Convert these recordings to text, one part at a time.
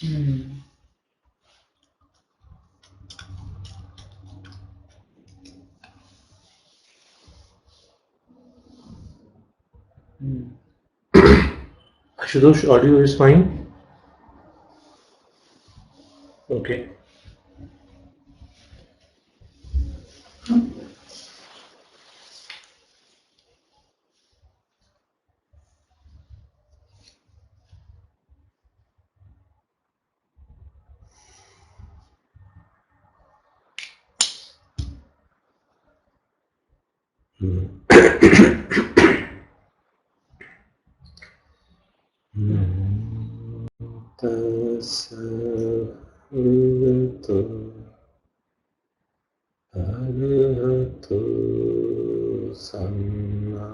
Hmm. Hmm. Ashutosh, audio is fine? Okay. Tassa bhagavato arahato samma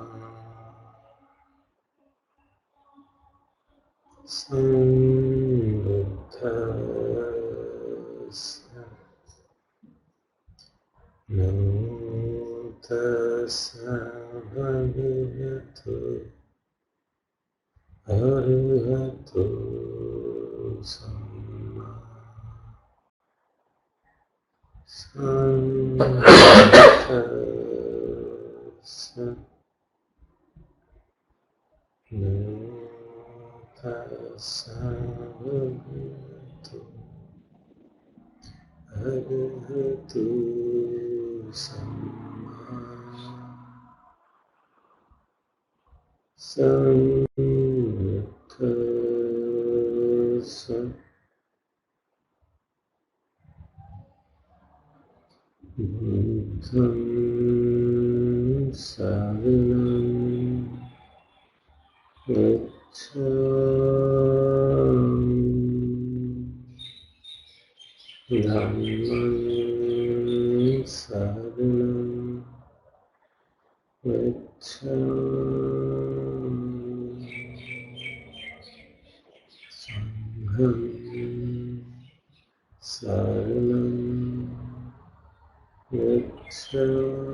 sambuddhassa. Namo tassa bhagavato arahato samma sambuddhassa. Namo tassa bhagavato arahato samma sambuddhassa. Buddham saranam gacchami, Dhammam saranam gacchami, Sangham saranam gacchami.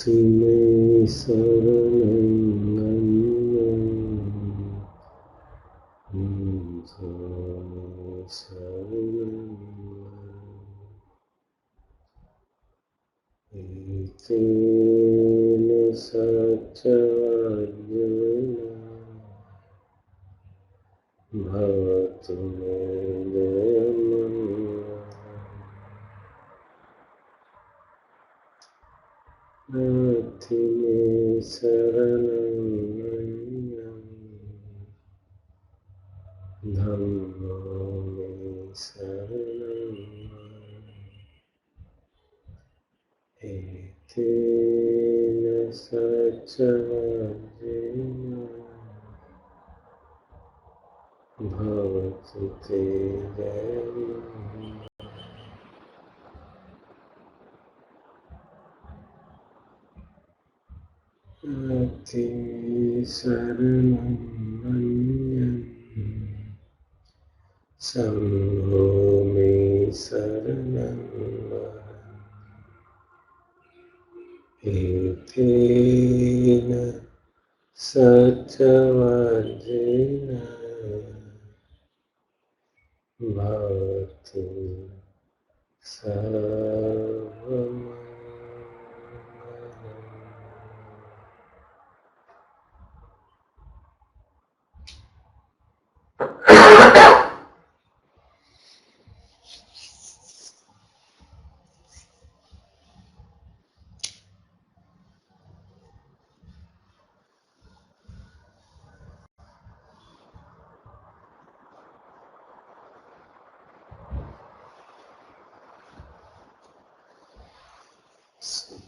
Tine saranam Itena saccavajjana bhavatu me jayamanya Natime saranam dhammo me saranam Etena saccavajjana bhavatu te jayamanya Ati saranam manyam sangho me saranam varam etena saccavajjana bhavatu sarvam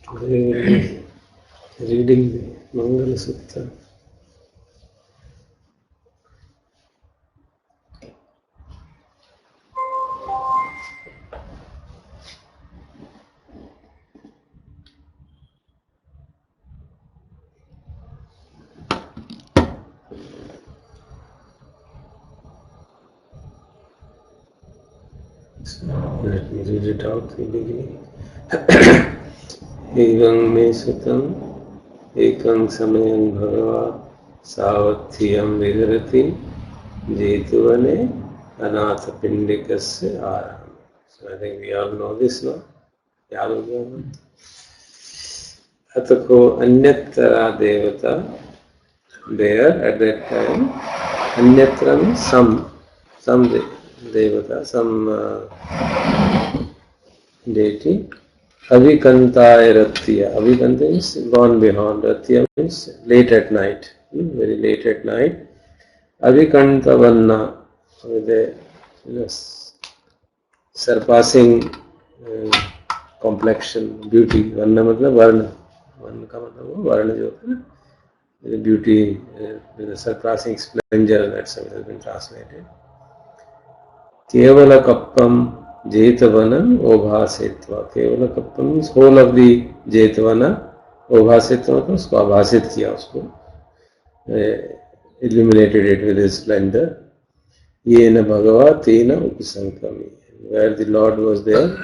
Today, reading the Mangala Sutta. So, let me read it out in the beginning. Evam me sutam ekam samayam bhagava savatthiyam viharati jetuvane anatha pindikasya aram. So I think we all know this now. याद हो गया ना? अतको अन्यत्र देवता there at that time. Anyatra means some devata, some deity. Avikantaya Ratya. Avikanta means gone beyond. Ratya means late at night, very late at night. Avikanta Vanna, with a surpassing complexion, beauty. Vanna matlab varna. Vanna ka matlab varna jo hota hai. The beauty, with a surpassing splendor, that's how it has been translated. Kevala Kappam Jetavana Obhasetva. Kevala Kappam means whole of the Jetavana. Obhasetva means usko abhasit kiya usko. Illuminated it with his splendor. Yena Bhagava Tena Upasankami. Where the Lord was there,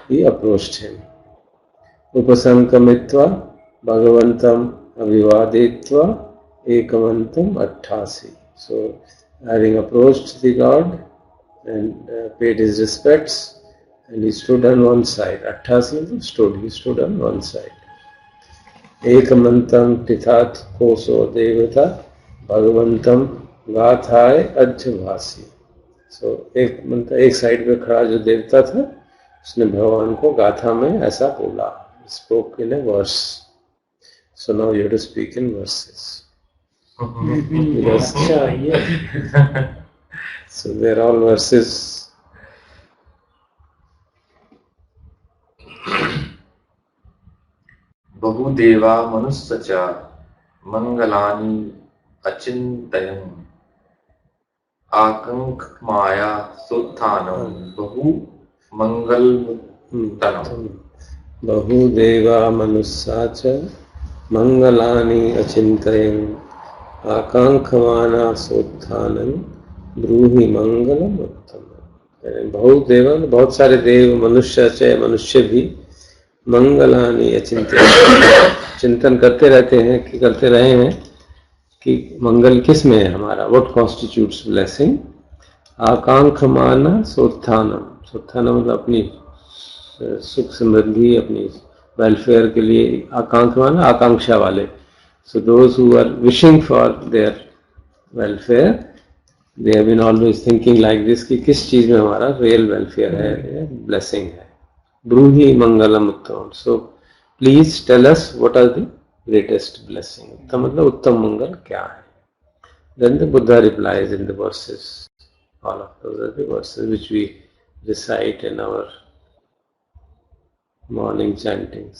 he approached him. Upasankamitva Bhagavantam Avivadetva Ekamantam Atthasi. So, having approached the Lord and paid his respects, and he stood on one side. Atthasi stood, he stood on one side. Ekamantam Tithat Koso Devata Bhagavantam Gathai Ajjavasi. So, एक side पे खड़ा जो देवता था, उसने भगवान को गाथा में ऐसा बोला. Spoke in a verse. So now you have to speak in verses. Because so they're all verses. बहुदेवा मनुष्यच मंगलानि अचिन्तयन् आकांक्षमाया सोत्थानं बहु मंगलमुत्तमम् बहुदेवा मनुष्या च मंगलानि अचिन्तयन् आकांक्षमाना सोत्थानं ब्रूहि मंगलम उत्तम। बहुदेवा बहुत सारे देव, मनुष्य च मनुष्य भी मंगलानि अचिंतन चिंतन करते रहते हैं कि करते रहे हैं कि मंगल किस में है हमारा, व्हाट कॉन्स्टिट्यूट्स ब्लेसिंग। आकांक्षमाना सोत्थानम, सोत्थानम मतलब अपनी सुख समृद्धि, अपनी वेलफेयर के लिए आकांक्षमाना, आकांक्षा वाले। So those who are wishing for their welfare, they have been always thinking like this कि किस चीज में हमारा रियल वेलफेयर है, ब्लेसिंग है। ब्रूहि मंगलम उत्तम। So please tell us what are the greatest blessing. उत्तम मतलब उत्तम मंगल क्या है। Then the Buddha replies in the verses. All of those are the verses which we recite in our morning chantings.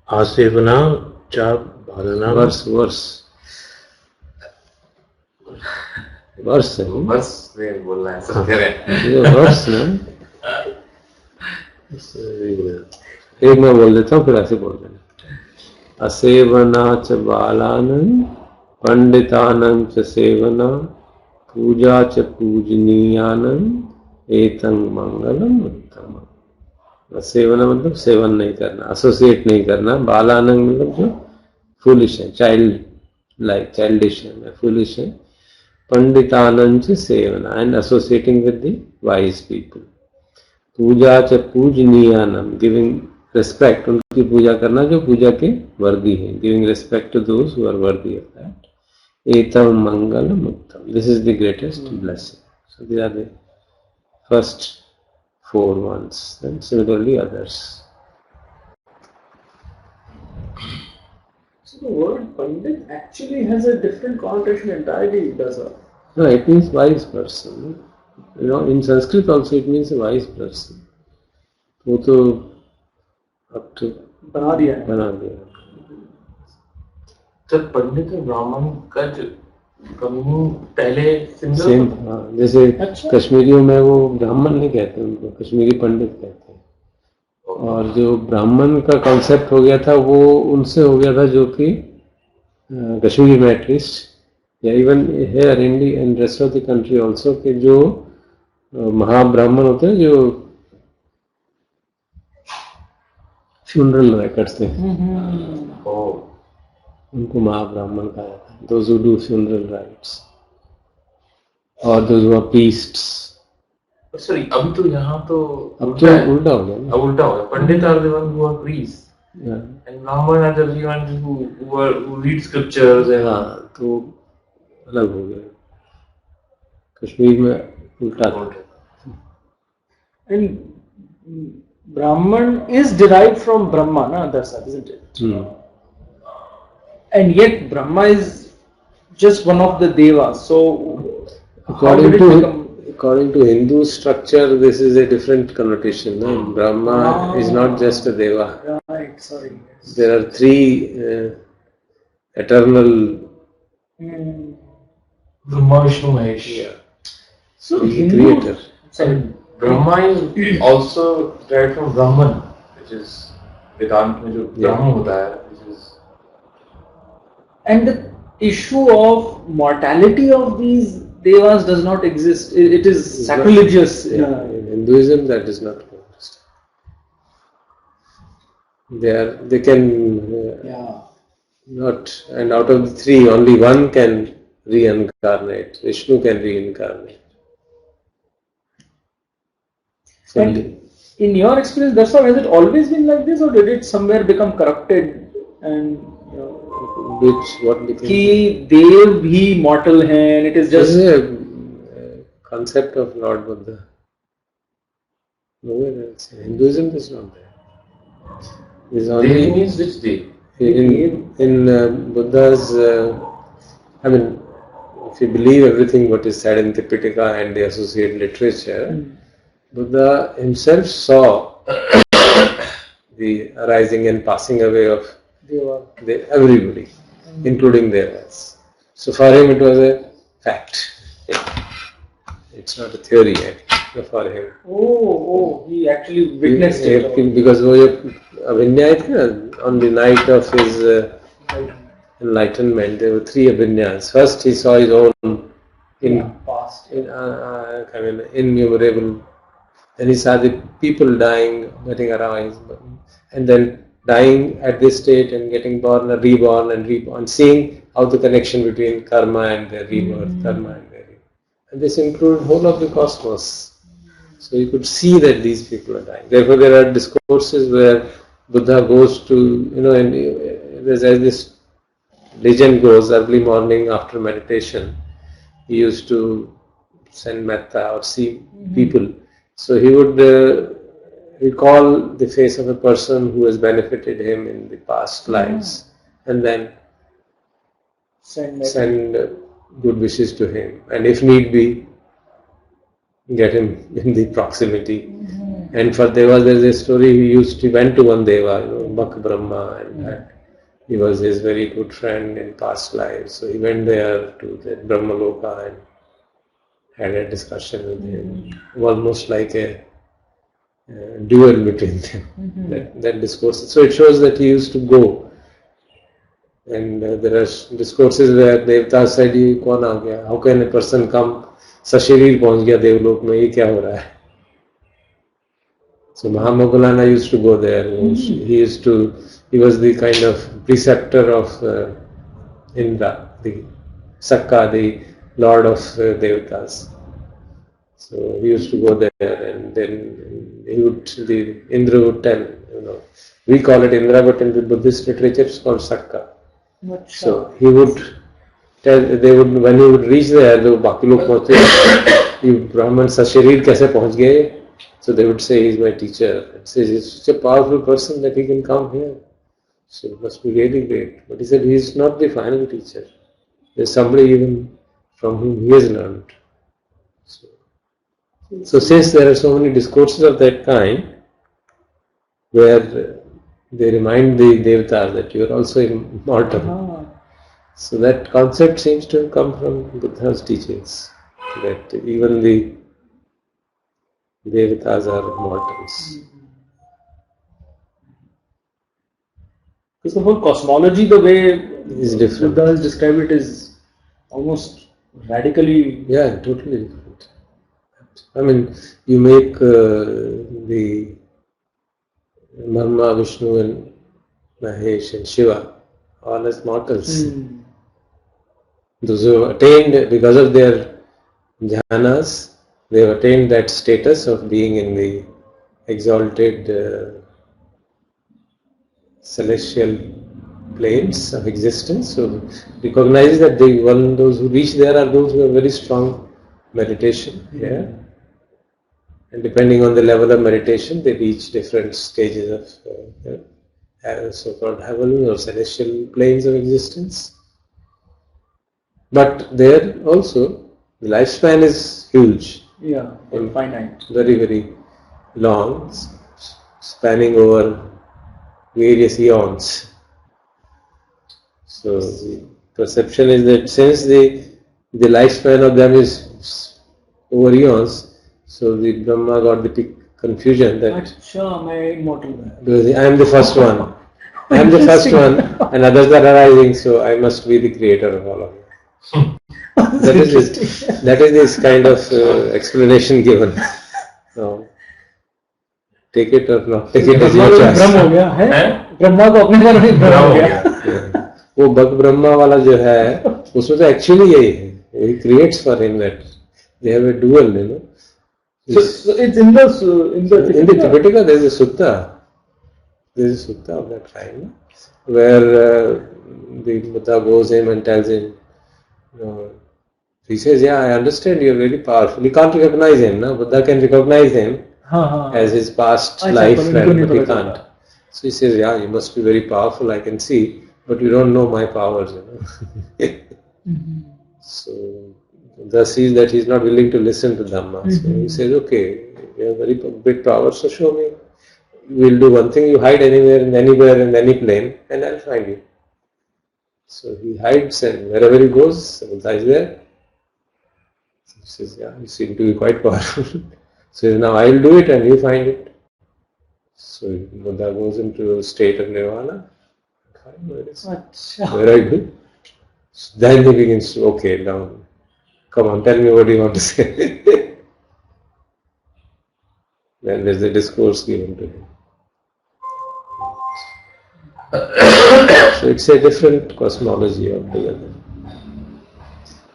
आसेवना चा भालना Verse है बस में बोलना है, सब कह रहे हैं। ये वर्स ना, एक मैं बोल देता हूँ फिर ऐसे बोल देना। असेवना च बालानं पंडितानं च सेवना पूजा च पूजनीयानं एतं मंगलम उत्तमम्। सेवना मतलब सेवन नहीं करना, एसोसिएट नहीं करना। बालानं मतलब जो फूलिश है, चाइल्ड लाइक, चाइल्डिश है, फूलिश है। पंडितानं च सेवना and associating with the wise people. पूजा च पूजनीयानं, गिविंग रिस्पेक्ट, उनकी पूजा करना जो पूजा के वर्दी हैं, giving respect to those who are worthy of that. एतम मंगलम उत्तम, this is the greatest blessing. So these are the first 4 ones, and similarly others. So the word Pandit actually has a different connotation entirely, does it? No, it means wise person. You know, in Sanskrit also it means a wise person. वो तो अब तो बना दिया है। बना दिया। तो पंडित और ब्राह्मण का जो कम्युनिटी पहले सेम, हाँ, जैसे अच्छा। कश्मीरियों में वो ब्राह्मण नहीं कहते, उनको कश्मीरी पंडित कहते हैं। और जो ब्राह्मण का कॉन्सेप्ट हो गया था वो उनसे हो गया था जो कि कश्मीर में एटलीस्ट, या even here India and rest of the country also, के जो महाब्राह्मण होते हैं जो फ्यूनरल रिकॉर्ड्स थे, उनको महाब्राह्मण कहा जाता है। Those who do funeral rites और those who are priests. Sorry, अभी तो यहाँ तो अब तो उल्टा हो गया ना। अब उल्टा हो गया। Pandit are the one who are priest and Brahmin are the one who read scriptures and हाँ, तो अलग हो गया। कश्मीर में उल्टा था। And Brahman is derived from Brahma, na, that's it, isn't it? And yet Brahma is just one of the devas. So how did it become? According to Hindu structure, this is a different connotation. No? Brahma is not just a deva. Right, sorry. Yes. There are 3 eternal. Brahma, Vishnu, Mahesh. So the Hindu, creator. sorry, Brahma is also derived from Brahman, which is Vedant में जो ब्रह्म होता है, which is. and the issue of mortality of these devas does not exist. It is sacrilegious. Yeah. In Hinduism, that is not practiced. They can not, and out of the 3, only one can reincarnate. Vishnu can reincarnate. And in your experience, that's how, has it always been like this, or did it somewhere become corrupted? And what became? कि देव भी mortal हैं, and it is This just is a concept of Lord Buddha. Nowhere else. In Hinduism, there's not there. There's Devi only means which Devi? in Buddha's. I mean, if you believe everything what is said in Tipitaka and the associated literature, Buddha himself saw the arising and passing away of everybody, including Devas. So for him it was a fact. It's not a theory for him. Oh, he actually witnessed it. Because वो जो अभिन्याय थे ना, on the night of his enlightenment, there were 3 abhinyas. First, he saw his own innumerable. Then he saw the people dying, getting arise, and then dying at this state and getting born, reborn and reborn, seeing how the connection between karma and their rebirth, karma and their rebirth. And this included whole of the cosmos. So you could see that these people are dying. Therefore, there are discourses where Buddha goes to, and as this legend goes, early morning after meditation, he used to send metta or see people. So he would recall the face of a person who has benefited him in the past lives, and then send good wishes to him, and if need be, get him in the proximity. And for Devas, there is a story. He went to one Deva, Bak Brahma, and he was his very good friend in past lives. So he went there to the Brahma Loka and had a discussion with him, almost like a duel between them. That discourse. So it shows that he used to go. And there are discourses where Devta said, "Kaun aa gaya? How can a person come? Sasharir pahunch gaya Devlok mein, ye kya ho raha hai?" So Mahamoggallana used to go there. He was the kind of preceptor of Indra, the Sakka, the lord of Devatas. So he used to go there, and then Indra would tell, we call it Indra, but in the Buddhist literature it's called Sakka. So he would tell, when he would reach there, the बाकी लोग पहुंचे, ये ब्राह्मण सशरीर कैसे पहुंच गए? So they would say, he's my teacher. And says, he's such a powerful person that he can come here. So it must be really great. But he said, he's not the final teacher. There's somebody even from whom he has learned. So since there are so many discourses of that kind, where they remind the Devatas that you are also immortal. So that concept seems to have come from Buddha's teachings, that even the Devatas are mortals. Because the whole cosmology, the way is different. Buddha has described it, is almost radically. Yeah, totally different. I mean, you make the Brahma, Vishnu and Mahesh and Shiva all as mortals. Those who have attained, because of their jhanas, they have attained that status of being in the exalted celestial planes of existence. So recognize that those who reach there are those who have very strong meditation. Yeah. And depending on the level of meditation, they reach different stages of so-called heaven or celestial planes of existence. But there also, the lifespan is huge. Yeah, finite. Very, very long, spanning over various eons. So the perception is that since the lifespan of them is over eons, so the Brahma got the big confusion that because I am the first one. I am the first one and others are arising, so I must be the creator of all of you. That is this kind of explanation given. So, take it or not take it as your choice. Brahma को अपने बारे में भ्रम हो गया. वो बक ब्रह्मा वाला जो है उसमें तो एक्चुअली यही है. He creates for him that they have a dual, So it's in the Tipitaka there is a sutta. There is a sutta of that kind where the Buddha goes in and tells him, he says, yeah, I understand you are very powerful. He can't recognize him. No? Buddha can recognize him, हाँ हाँ as his past अच्छा, life पर इनको friend, नहीं but he पता can't. चलता. So he says, yeah, you must be very powerful, I can see, but you don't know my powers, you know. So thus is that he's not willing to listen to Dhamma. So he says, okay, you have very big power, so show me. We'll do one thing, you hide anywhere in any plane, and I'll find you. So he hides, and wherever he goes, Buddha is there. So he says, yeah, you seem to be quite powerful. So now I'll do it and you find it. So Buddha goes into a state of nirvana. Fine, where is it? अच्छा. Very good. So then he begins to, okay, now, come on, tell me what you want to say. Then there's a discourse given to him. So it's a different cosmology altogether.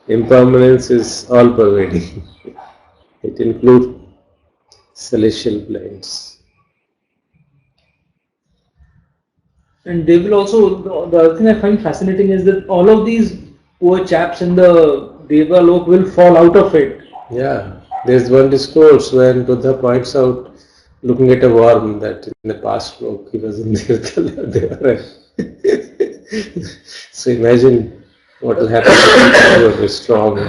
Impermanence is all pervading. It includes celestial planes. And they will also, the other thing I find fascinating is that all of these poor chaps in the Deva Lok will fall out of it. Yeah, there's one discourse when Buddha points out, looking at a worm, that in the past look he was in Devara. So imagine what will happen to people who have a strong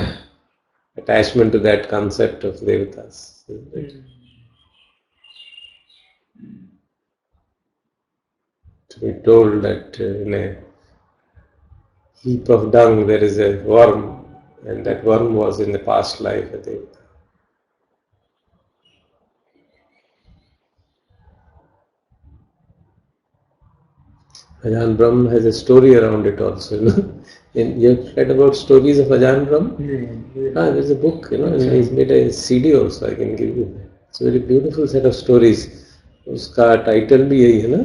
attachment to that concept of devatas. To be told that in a heap of dung there is a worm, and that worm was in the past life a devata. Ajahn Brahm has a story around it also. You know? You've read about stories of Ajahn Brahm? There's a book, you know, and he's made a CD also, I can give you. It's a very beautiful set of stories. उसका title भी यही है ना?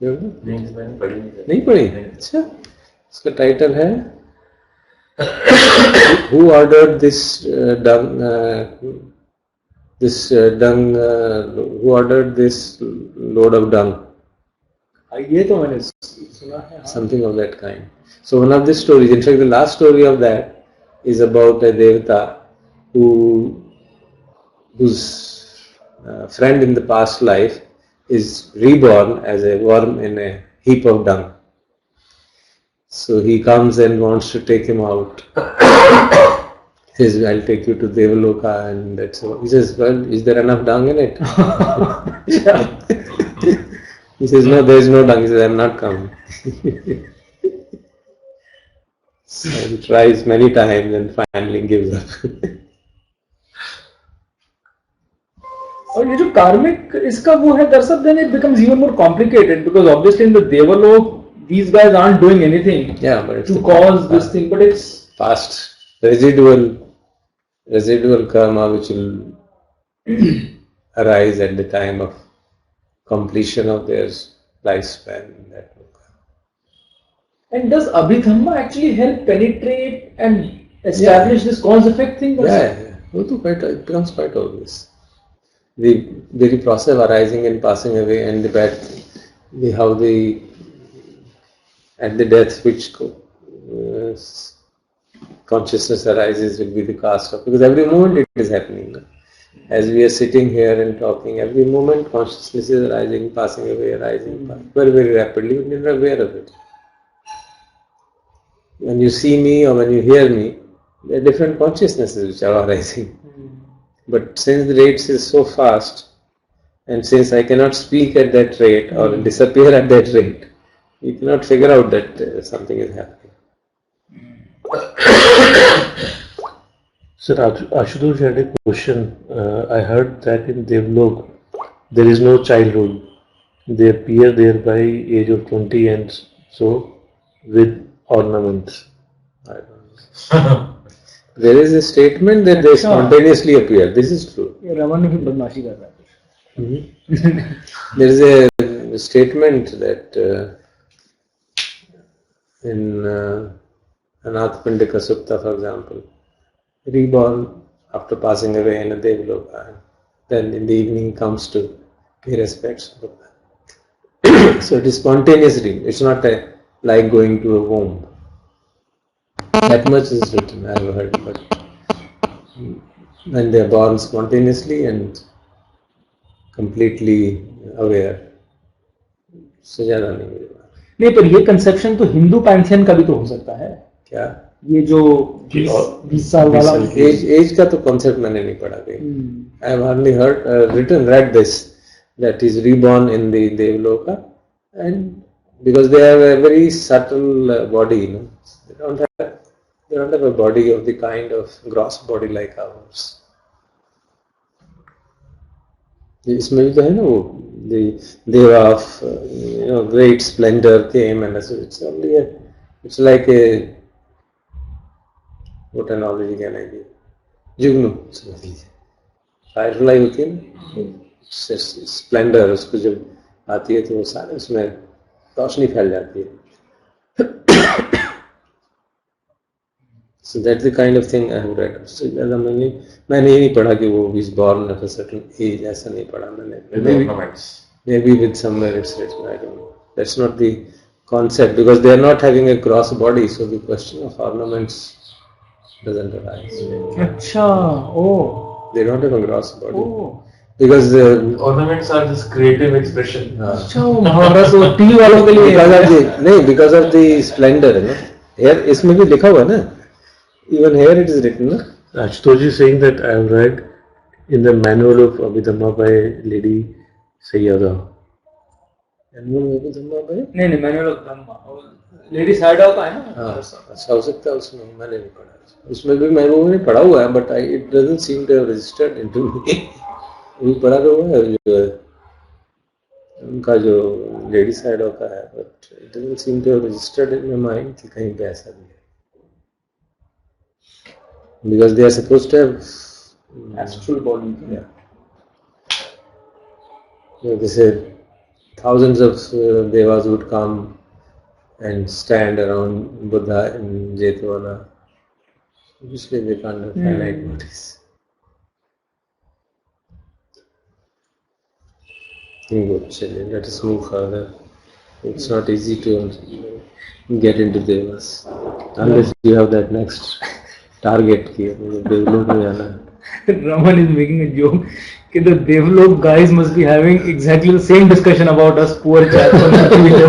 नहीं पढ़ी? अच्छा, उसका title है Who ordered this dung? Who ordered this load of dung? ये तो मैंने सुना है. Something of that kind. So one of the stories, in fact the last story of that is about a devata whose friend in the past life is reborn as a worm in a heap of dung. So he comes and wants to take him out. He says, I'll take you to Devaloka, and that's all. He says, well, is there enough dung in it? He says, no, there is no dung. He says, I'm not coming. So he tries many times and finally gives up. और ये जो कार्मिक इसका वो है दरअसल, then it becomes even more complicated because obviously in the Devalok these guys aren't doing anything to cause this thing, but it's past residual karma which will arise at the time of completion of their lifespan. And does Abhidhamma actually help penetrate and establish this cause-effect thing? Yeah. It becomes quite obvious. The very process of arising and passing away, and at the death which consciousness arises will be the cast of, because every moment it is happening. As we are sitting here and talking, every moment consciousness is arising, passing away, arising, very, very rapidly, we are not aware of it. When you see me or when you hear me, there are different consciousnesses which are arising. But since the rate is so fast, and since I cannot speak at that rate or disappear at that rate, you cannot figure out that something is happening. Sir, Ashutosh had a question. I heard that in Devlok there is no childhood. They appear there by age of 20 and so with ornaments. I don't know. There is a statement that they spontaneously appear. This is true. There is a statement that in Anath Pindika Sutta, for example, reborn after passing away in a Devaloka, then in the evening comes to pay respects. So it is spontaneously. It's not like going to a womb. That much is written, I have heard, but when they are born spontaneously and completely aware. उससे ज्यादा नहीं मेरे पास। नहीं, पर ये conception तो Hindu Pantheon का भी तो हो सकता है। क्या ये जो 20 साल वाला एज का तो कॉन्सेप्ट मैंने नहीं पढ़ा कहीं। I have hardly read this, that is reborn in the Devloka, and because they have a very subtle body, they don't have a body of the kind of gross body like ours. इसमें भी तो है ना वो the deva of great splendor came, and so it's like a, what analogy can I give? जुगनू समझ लीजिए, Firefly होती है ना, स्प्लेंडर, उसको जब आती है तो वो सारे उसमें रोशनी फैल जाती है. So that's the kind of thing I have read. उससे ज़्यादा मैंने ये नहीं पढ़ा कि वो is born at a certain age, ऐसा नहीं पढ़ा मैंने. Maybe with somewhere it's written, I don't know. That's not the concept, because they are not having a gross body, so the question of ornaments doesn't arise. अच्छा, ओ, They don't have a gross body. O, Because Ornaments are just creative expression. अच्छा, वो महाभारत वो TV वालों के लिए because of the splendor, you know. Here इसमें भी लिखा हुआ है ना. Even here it is written, na. Ashutosh is saying that I have read in the manual of Abhidhamma by Lady Sayyada. नहीं नहीं, मैंने लोग लेडी साइड का है ना. हाँ, अच्छा हो सकता है, उसमें मैंने नहीं पढ़ा. उसमें भी मैंने पढ़ा हुआ है, but it doesn't seem to have registered into me. वो पढ़ा तो हुआ है जो उनका जो लेडी साइड का है, but it doesn't seem to have registered in my mind कि कहीं पे ऐसा भी है. Because they are supposed to have astral body. Yeah. They said thousands of devas would come and stand around Buddha in Jetavana. Obviously, they can't have finite bodies. Good, children. Let us move further. It's not easy to get into devas unless you have that next target. Devlok में जाना है. Raman is making a joke that the Devlok guys must be having exactly the same discussion about us poor chaps on the video.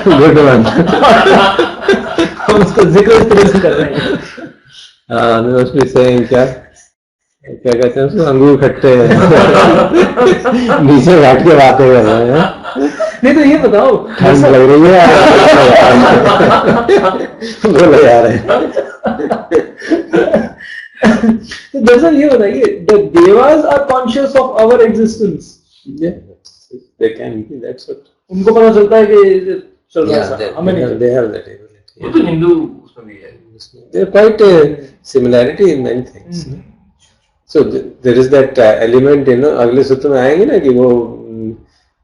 Good one. हम उसका जिक्र इस तरह से कर रहे हैं. They must be saying क्या कहते हैं उसको, अंगूर खट्टे हैं. नीचे बैठ के बातें कर रहे हैं. नहीं तो ये बताओ, ठंड लग रही है. बोलो यार. तो दरअसल ये बताइए, the devas are conscious of our existence. Yeah, they can be. That's what. उनको पता चलता है कि चल रहा है, हमें नहीं. They have that ability. वो तो हिंदू उसमें भी है. There are quite a similarity in many things. So there is that element, अगले सूत्र में आएंगे ना कि वो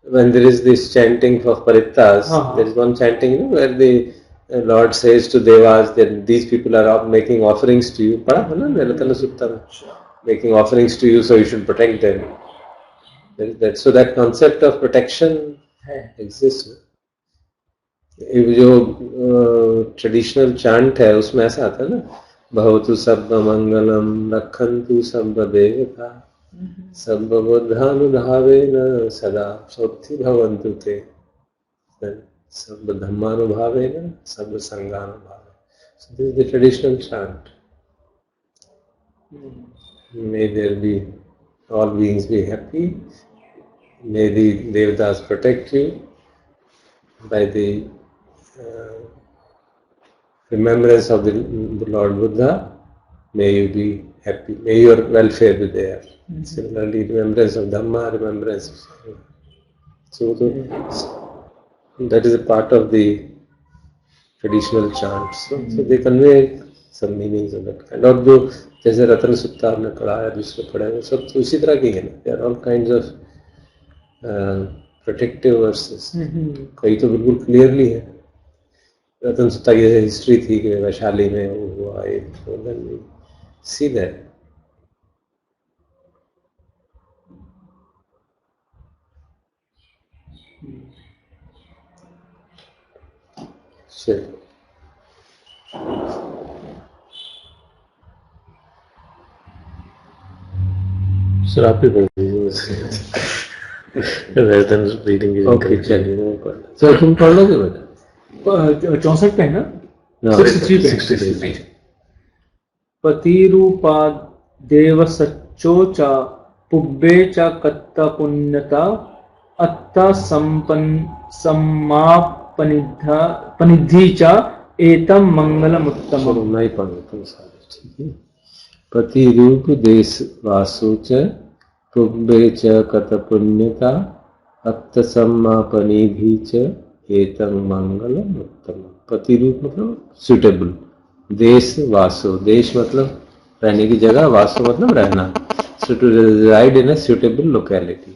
when there is this chanting of parittas, there is one chanting, where the Lord says to devas that these people are making offerings to you. पढ़ा है ना निरतन सूत्र में, making offerings to you, so you should protect them. So that concept of protection exists. जो traditional chant है उसमें ऐसा आता है ना, भवतु सर्व मंगलम रक्षन्तु सर्व देवता सर्व बुद्धानुभावेन सदा सौख्य भवन्तु ते सर्व धम्मानुभावेन सर्व संगानुभावेन. So this is the traditional chant. May there be all beings be happy. May the devatas protect you by the remembrance of the Lord Buddha. May you be happy. May your welfare be there. Similarly, remembrance of Dhamma, remembrance of so that is a part of the traditional chants. So they convey some meanings of that kind. और जो जैसे रतन सुत्ता आपने पढ़ा है, दूसरे पढ़े हैं, सब तो इसी तरह के हैं ना. There are all kinds of protective verses. कई तो बिल्कुल क्लियरली है. रतन सुत्ता की हिस्ट्री थी कि वैशाली में वो हुआ एक, सी दैट. चलिए. सर आप ही पढ़ दीजिए rather than reading it. Okay चलिए मैं पढ़ सर तुम पढ़ लोगे बेटा 64 पे है ना? हाँ, 63 पे 63. पतिरूपा देव सच्चो च पुब्बे च कत्त पुण्यता अत्ता समापनिधि च एतम मंगलमुत्तमम्। चलो मैं ही पढ़ लेता हूँ सारे, ठीक है। पति रूप देश वासो च पुब्बे च कत पुण्यता अत्त समापनिधि च एतम मंगलम उत्तम। पति रूप मतलब सुटेबल, देश वासो, देश मतलब रहने की जगह, वासो मतलब रहना, so to reside in a suitable locality।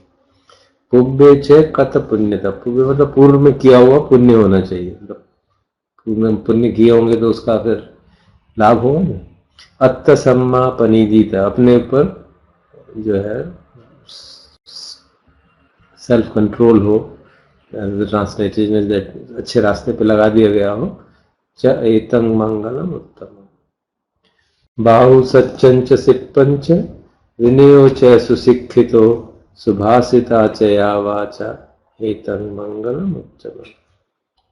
पुब्बे च कत पुण्यता, पुब्बे मतलब पूर्व में किया हुआ पुण्य होना चाहिए, मतलब पूर्व में पुण्य किए होंगे तो उसका फिर लाभ होगा ना। अत्त सम्मापनिधीता, अपने ऊपर जो है सेल्फ कंट्रोल हो, ट्रांसलेशन इज दैट अच्छे रास्ते पे लगा दिया गया हो। च एतं मंगलम उत्तम। बाहु सच्चंच सिप्पंच विनयो च सुशिक्षितो सुभाषिता च या वाचा एतं मंगलम उत्तम।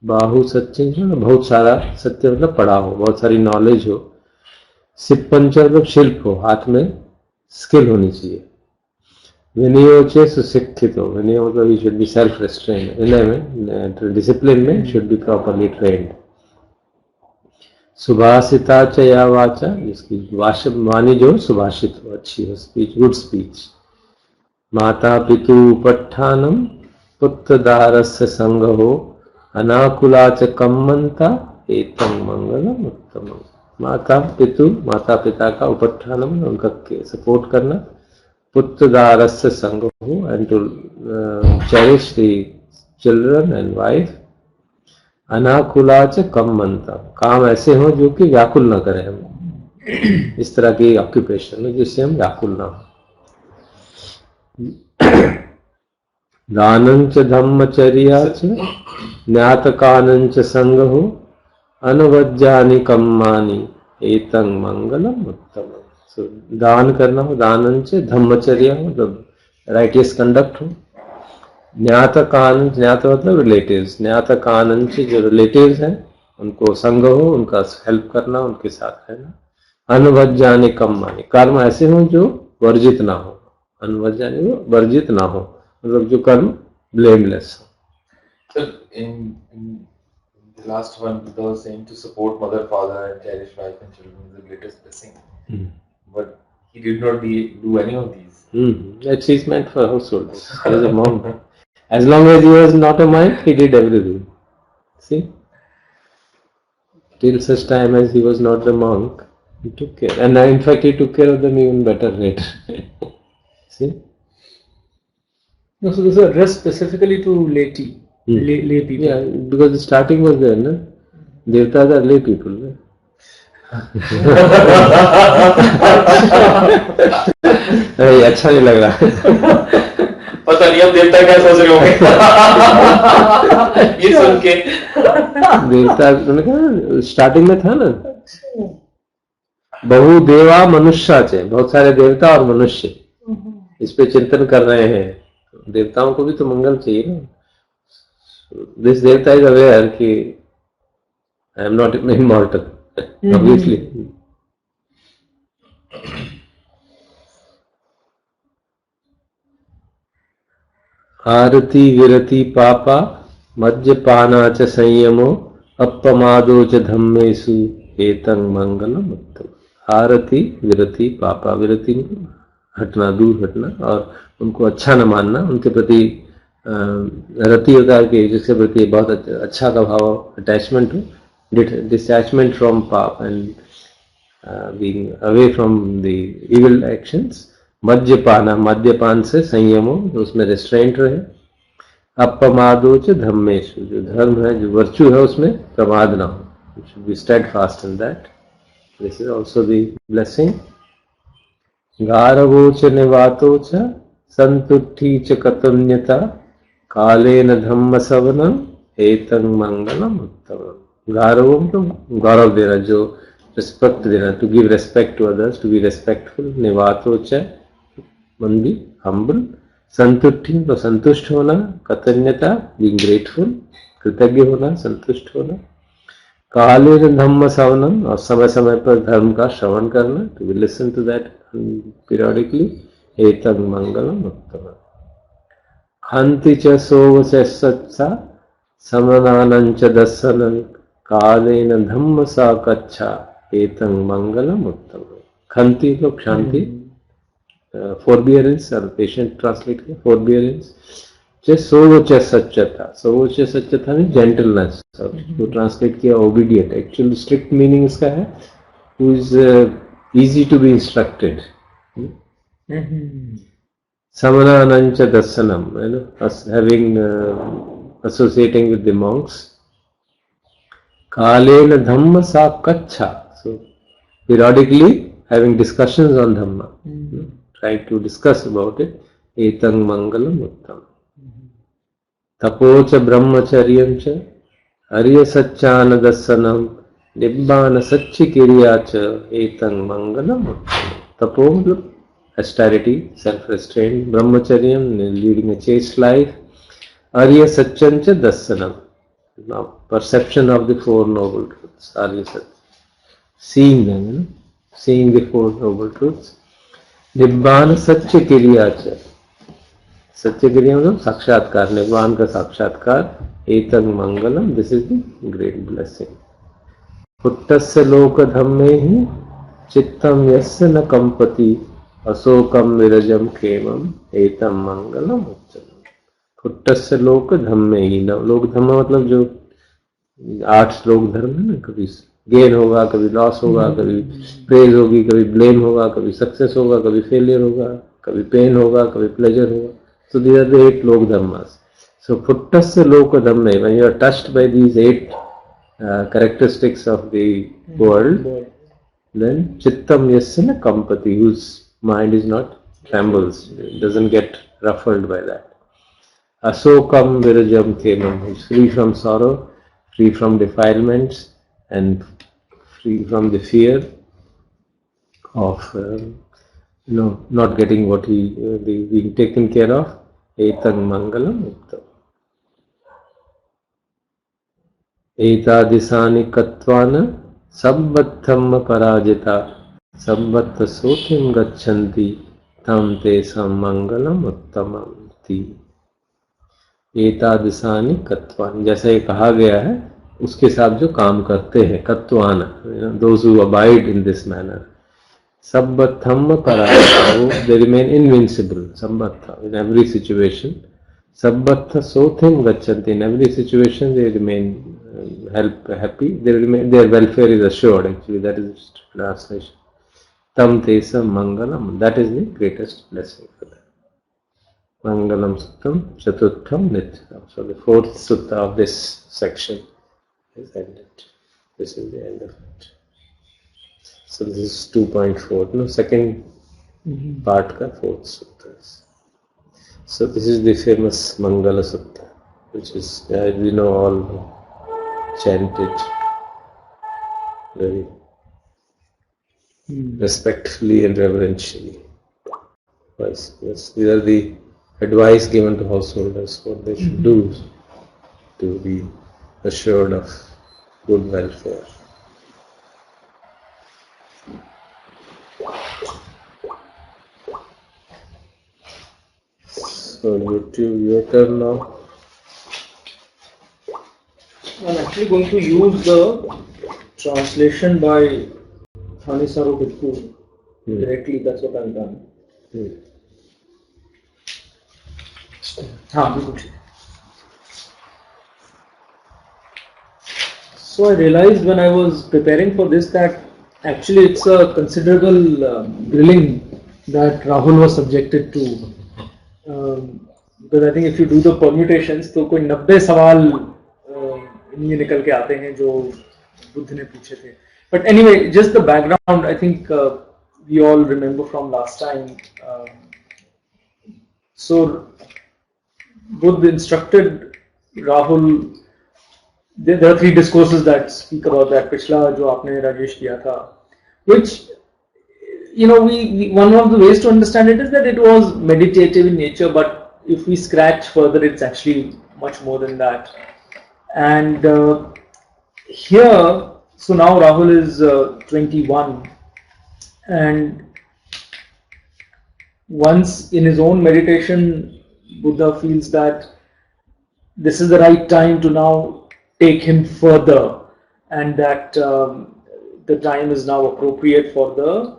बाहु सच्चंच मतलब बहुत सारा, सत्य मतलब पढ़ा हो, बहुत सारी नॉलेज हो। सिप्पंच मतलब शिल्प हो, हाथ में स्किल होनी चाहिए। विनयो च सुशिक्षितो, विनय मतलब शुड बी सेल्फ रेस्ट्रेन, विनय में डिसिप्लिन में शुड बी प्रॉपरली ट्रेन्ड। सुभाषिता च या वाचा, जिसकी वाणी जो सुभाषित हो, अच्छी हो, स्पीच गुड स्पीच। माता पितु उपट्ठानम पुत्र दारस्य संग हो अनाकुला च कम्मंता एतं मंगलम उत्तम। माता पितु, माता पिता का उपट्ठानम, उनका सपोर्ट करना। पुत्र दारस्य संग हो, and to cherish the children and wife. अनाकुला च कम्मंता, काम ऐसे हो जो कि व्याकुल न करें हम, इस तरह की ऑक्यूपेशन हो जिससे हम व्याकुल ना हो। दानं च धम्मचर्या च ज्ञातकानं च संग हो अनवज्जानि कम्मानि एतं मंगलम उत्तम। दान करना हो, दानं च धम्मचर्या मतलब राइटियस कंडक्ट हो। ज्ञातकान, ज्ञात मतलब रिलेटिव्स, ज्ञातकान जो रिलेटिव्स हैं उनको संग हो, उनका हेल्प करना, उनके साथ रहना। अनवज्जानि कम्मानि, कर्म ऐसे हो जो वर्जित ना हो, अनवज्जानि वो वर्जित ना हो, मतलब जो कर्म ब्लेमलेस हो। So in the last one, there was saying to support mother, father, and cherish wife and children is the greatest blessing. But he did not do any of these. That is meant for households. As a monk, as long as he was not a monk, he did everything. See, till such time as he was not the monk, he took care, and in fact, he took care of them even better later. See. No, so this is addressed specifically to laity, lay people. Yeah, because the starting was there, no? Devatas are lay people, no? अरे अच्छा नहीं लग रहा। पता नहीं अब देवता क्या सोच रहे होंगे ये सुन के। देवता स्टार्टिंग में था ना, बहु देवा मनुष्य चे, बहुत सारे देवता और मनुष्य इस पे चिंतन कर रहे हैं। देवताओं को भी तो मंगल चाहिए ना। दिस देवता इज अवेयर कि I am not immortal, obviously. आरती विरति पापा मद्यपाना च संयमो अपमादो च धम्मेषु एतं मंगलम उत्तम। आरती विरति पापा, विरति हटना, दूर हटना, और उनको अच्छा न मानना, उनके प्रति रति होता है कि जिसके प्रति बहुत अच्छा का भाव, अटैचमेंट हो, डिटैचमेंट फ्रॉम पाप and being away from the evil actions. मद्यपाना, मद्यपान से संयम हो, तो उसमें रेस्ट्रेंट रहे। अपमादो च धम्मेषु, जो धर्म है, जो वर्च्यू है, उसमें प्रमाद ना हो, should be steadfast in that. This is also the blessing. गारवो च निवातो च संतुष्टि च कतुन्यता कालेन धम्म सवनम एतं मंगलम उत्तमम। गारवो मतलब गौरव देना, जो रिस्पेक्ट देना, to give respect to others, to be respectful. निवातो च मन भी humble, संतुष्टि तो संतुष्ट होना, कृतज्ञता being grateful, कृतज्ञ होना, संतुष्ट होना, कालेन धम्म श्रवणम और समय समय पर धर्म का श्रवण करना, to be listen to that periodically, एतं मंगलम उत्तमम्, हन्ति च सोव च सत्सा समनानं च दर्शनं कालेन धम्म साकच्छा एतं मंगलम उत्तमम्, खंति तो क्षांति, forbearance or patient translate किया forbearance, सोच सच्चता, सोच सच्चता में gentleness, तो ट्रांसलेट किया obedient, एक्चुअल स्ट्रिक्ट मीनिंग इसका है who is easy to be instructed, samananancha dasanam, you know, us having associating with the monks, kalena dhamma sakaccha, so periodically having discussions on dhamma, you know, trying to discuss about it, etang mangalam uttam, tapocha brahmacharyam cha arya satchana dasanam nibbana satchi kiryacha etang mangalam uttam, tapo मतलब austerity, self-restraint, brahmacharyam, leading a chaste life, arya satchancha dasanam, now perception of the four noble truths, arya satya, seeing them, you know, seeing the four noble truths, nibbana satya kiryacha, satya kirya मतलब साक्षात्कार, निब्बान का साक्षात्कार, एतंग मंगलम, this is the great blessing, पुट्टस्य लोक धम्मे ही चित्तम यस्य न कंपति अशोकम विरजम खेमम एतम मंगलम उत्तमम्, पुट्टस्य लोक धम्मे ही, लोक धम्म मतलब जो 8 लोक धर्म है ना, कभी गेन होगा, कभी लॉस होगा, कभी प्रेज होगी, कभी ब्लेम होगा, कभी सक्सेस होगा, कभी फेलियर होगा, कभी पेन होगा, कभी प्लेजर होगा, so these are the 8 lok dhammas. So puttasya loka dhamme, when you are touched by these 8 characteristics of the world, then chittam yasya na kampati, whose mind is not trembles, doesn't get ruffled by that. Asokam virajam khemam, is free from sorrow, free from defilements, and free from the fear of not getting what being taken care of. Etang mangalam uttam. Etadisani katvana sabbathamma parajita sabbatta sotim gachanti tam tesam mangalam uttamam ti. एतादृशानि कत्वानि, जैसा ये कहा गया है उसके साथ जो काम करते हैं, कत्वान, those who abide in this manner, sabbatham parayata, they remain invincible, sabbatha, in every situation, sabbatha sothim gachanti, in every situation they remain happy, they remain, their welfare is assured, actually that is translation, tam tesam mangalam, that is the greatest blessing for them. Mangalam Suttam Chaturtham Nityam. So the 4th sutta of this section is ended. This is the end of it. So this is 2.4. No, second part ka 4th sutta. So this is the famous Mangala Sutta, which is, we know, all chanted very respectfully and reverentially. Yes, these are the advice given to householders, what they should do to be assured of good welfare. So your turn now. I'm actually going to use the translation by Thanisaru Bittu directly, that's what I've done. So I realized when I was preparing for this that actually it's a considerable grilling that Rahul was subjected to, because I think if you do the permutations तो कोई 90 सवाल इनमें निकल के आते हैं जो बुद्ध ने पूछे थे. But anyway, just the background, I think we all remember from last time. So Buddha instructed Rahul. There are 3 discourses that speak about that. पिछला जो आपने राजेश किया था, which one of the ways to understand it is that it was meditative in nature, but if we scratch further, it's actually much more than that. And here, so now Rahul is 21, and once in his own meditation, Buddha feels that this is the right time to now take him further, and that the time is now appropriate for the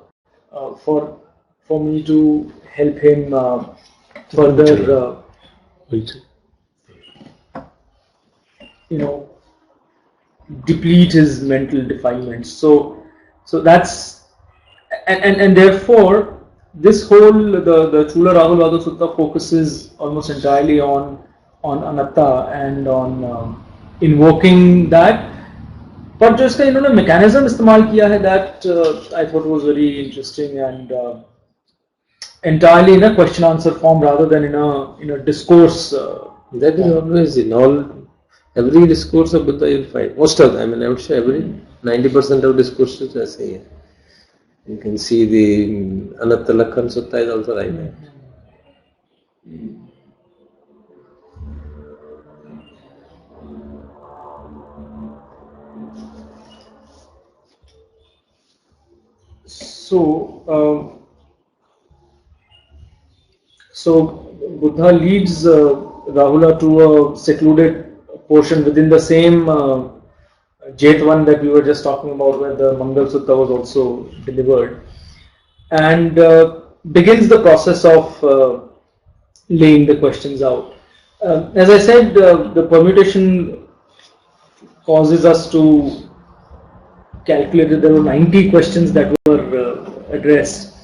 for me to help him further deplete his mental defilements. So that's and therefore this whole the Chula Rahulvada Sutta focuses almost entirely on anatta and on invoking that. But जो इसका इन्होंने mechanism इस्तेमाल किया है, that I thought was very interesting and entirely in a question answer form rather than in a discourse. That is always in every discourse of Buddha you'll find. Most of them, I would say 90% of discourses are saying. You can see the Anatta Lakhan Sutta is also like that. So Buddha leads Rahula to a secluded portion within the same Jetvan that we were just talking about, where the Mangal Sutta was also delivered, and begins the process of laying the questions out. As I said, the permutation causes us to calculate that there were 90 questions that were addressed,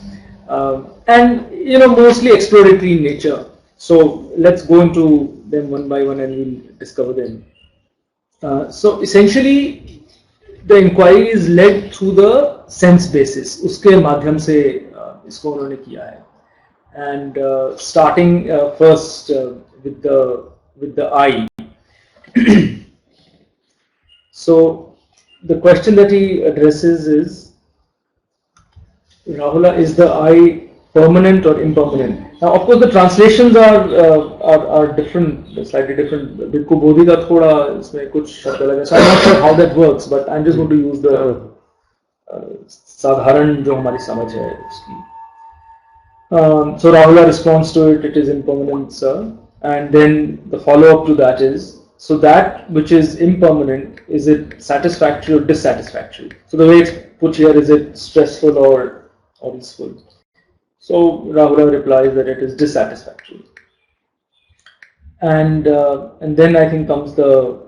and mostly exploratory in nature. So let's go into them one by one and we'll discover them. So essentially, the inquiry is led through the sense basis. उसके माध्यम से इसको उन्होंने किया है, and starting first with the eye. So the question that he addresses is, Rahula, is the eye permanent or impermanent? Now, of course, the translations are different, slightly different. Bhikkhu Bodhi का थोड़ा इसमें कुछ शब्द अलग है. So I'm not sure how that works, but I'm just going to use the साधारण जो हमारी समझ है उसकी. So Rahula responds to it. It is impermanent, sir. And then the follow-up to that is, so that which is impermanent, is it satisfactory or dissatisfactory? So the way it's put here, is it stressful or easeful? So Rahula replies that it is dissatisfactory. And then I think comes the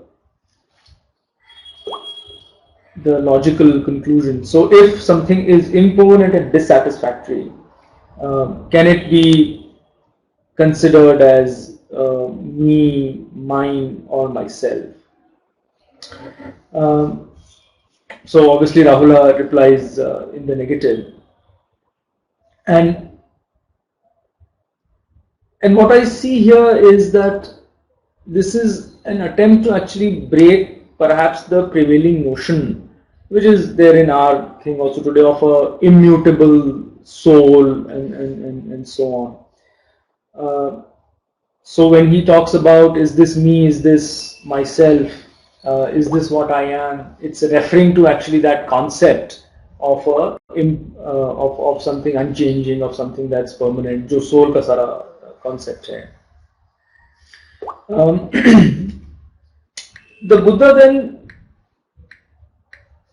logical conclusion. So if something is impermanent and dissatisfactory, can it be considered as me, mine, or myself? So obviously Rahula replies in the negative. And what I see here is that this is an attempt to actually break perhaps the prevailing notion, which is there in our thing also today, of a immutable soul and so on. So when he talks about, is this me, is this myself, is this what I am, it's referring to actually that concept of of something unchanging, of something that's permanent, जो soul का सारा concept है. The Buddha then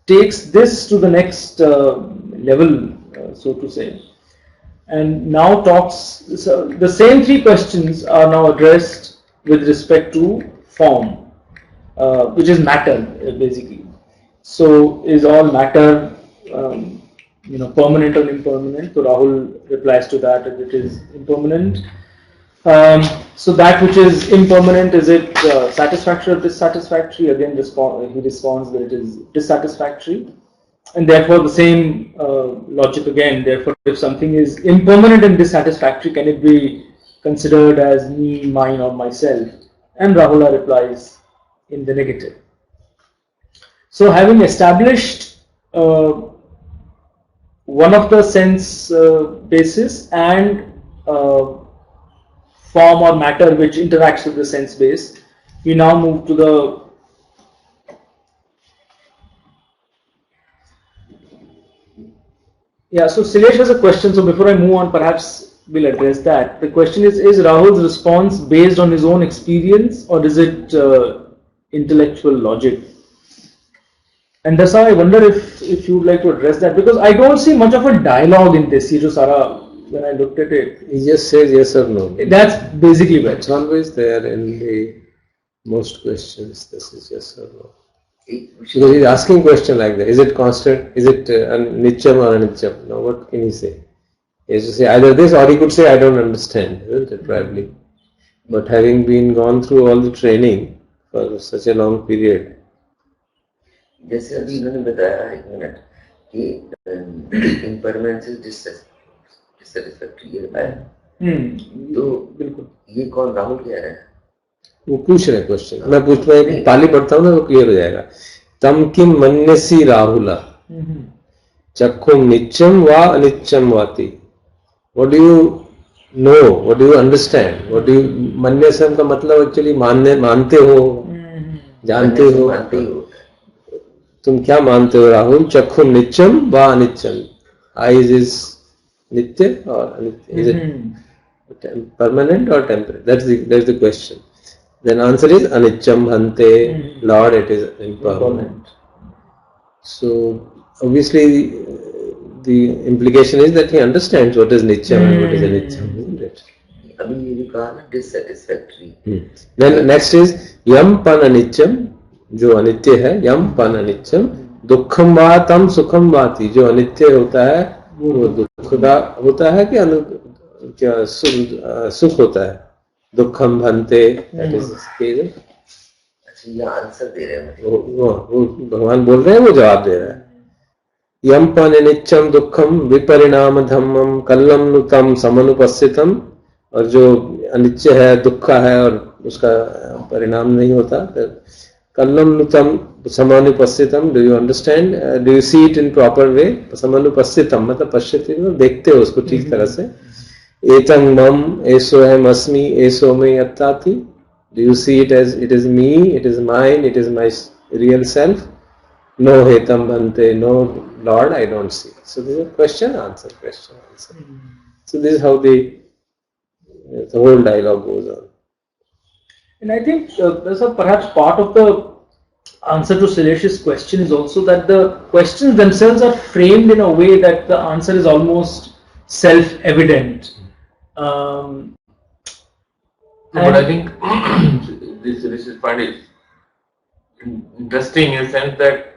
takes this to the next level, so to say, and now talks. So the same three questions are now addressed with respect to form, which is matter, basically. So is all matter permanent or impermanent? So Rahul replies to that it is impermanent. So that which is impermanent, is it satisfactory or dissatisfactory? Again, he responds that it is dissatisfactory, and therefore the same logic again. Therefore, if something is impermanent and dissatisfactory, can it be considered as me, mine, or myself? And Rahula replies in the negative. So having established one of the sense bases and form or matter which interacts with the sense base. We now move to the so Silesh has a question. So before I move on, perhaps we'll address that. The question is Rahul's response based on his own experience or is it intellectual logic? And that's how I wonder if you'd like to address that, because I don't see much of a dialogue in this. Ye jo sara, when I looked at it, He just says yes or no. that's basically what It's always there in the most questions. This is yes or no. Because he's asking question like that. Is it constant? Is it nityam or anityam? Now what can he say? He has to say either this or he could say I don't understand, isn't it, probably? But having been gone through all the training for such a long period, जैसे अभी इन्होंने बताया 1 minute कि impermanence is dissatisfactory है तो बिल्कुल ये कौन राहुल कह रहा है वो पूछ रहे क्वेश्चन मैं पूछता हूँ ताली पढ़ता हूँ ना वो क्लियर हो जाएगा तम किम मन्यसी राहुला चक्खुम नित्यम वा अनित्यम वाति what do you know what do you understand what do you मन्यसम का मतलब एक्चुअली मानते हो जानते हो तुम क्या मानते हो राहुल चक्खुम नित्यम वा अनित्यम आइज इज नित्य और अनित्य is it permanent or temporary? That's the question. Then answer is anityam bhante, Lord, it is impermanent. So obviously the implication is that he understands what is nityam and what is anityam, isn't it? अभी ये जो कहा ना dissatisfactory Then next is yam pan anityam, जो अनित्य है यम pan anityam, दुखम वा तम सुखम वाति, जो अनित्य होता है वो दुखदा होता है कि क्या सुख होता है दुखम भंते अच्छा ये आंसर दे रहे हैं वो भगवान बोल रहे हैं वो जवाब दे रहा है यम पन नित्यम दुखम विपरिणाम धम्मम कल्लम नुतम समनुपस्थितम और जो अनित्य है दुख है और उसका परिणाम नहीं होता कल्लम नुतम समानुपस्थितम do you understand do you see it in proper way समानुपस्थितम मतलब पश्यति देखते हो उसको ठीक तरह से एतं मम एसो हम अस्मि एसो मे यत्ताति do you see it as it is me it is mine it is my real self no hetam bhante no Lord I don't see so this is a question answer so this is how the whole dialogue goes on and I think there's a perhaps part of the answer to Silesh's question is also that the questions themselves are framed in a way that the answer is almost self-evident. But I think this is part is interesting in the sense that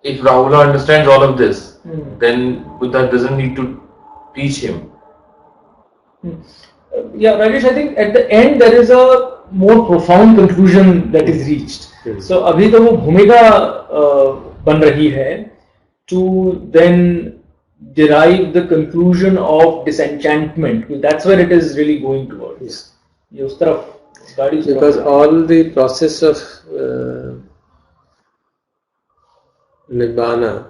if Rahula understands all of this, then Buddha doesn't need to teach him. Yeah, Rajesh, I think at the end there is a more profound conclusion that is reached. So अभी तो वो भूमिका बन रही है to then derive the conclusion of disenchantment. That's where it is really going towards. ये उस तरफ गाड़ी because all the process of nibbana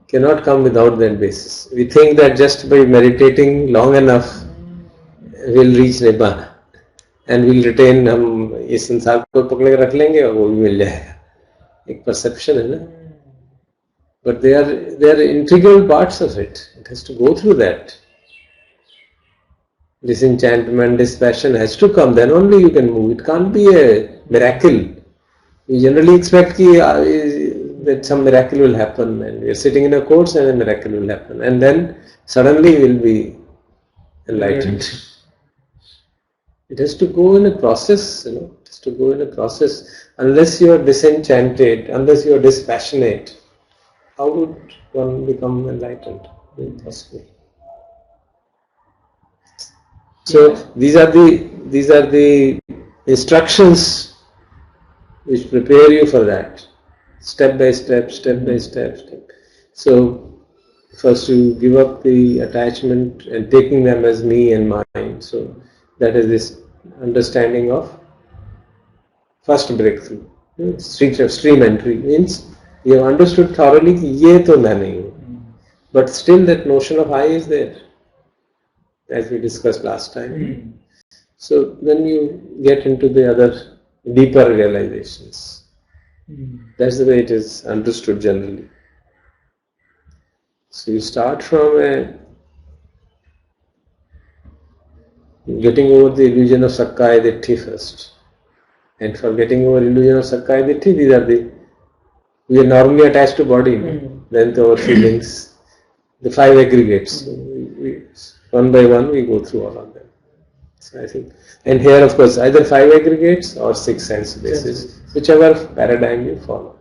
cannot come without that basis. We think that just by meditating long enough we'll reach nibbana and we'll retain हम इस संसार को पकड़ के रख लेंगे और वो भी मिल जाएगा एक perception है ना but they are integral parts of it. It has to go through that. Disenchantment, dispassion has to come. Then only you can move. It can't be a miracle. We generally expect that some miracle will happen, and we are sitting in a course, and a miracle will happen, and then suddenly we will be enlightened. It has to go in a process. It has to go in a process. Unless you are disenchanted, unless you are dispassionate. How would one become enlightened? Impossible. So these are the instructions which prepare you for that, step by step. So first you give up the attachment and taking them as me and mine. So that is this understanding of first breakthrough. Stream entry means you have understood thoroughly कि ये तो मैं नहीं हूँ but still that notion of I is there, as we discussed last time. So then you get into the other deeper realizations. That's the way it is understood generally. So you start from getting over the illusion of Sakkaya Ditthi first. And for getting over illusion of Sakkaya Ditthi, we are normally attached to body, then to our feelings, the 5 aggregates. So one by one we go through all of them. So I think, and here of course either 5 aggregates or 6 sense bases, whichever paradigm you follow.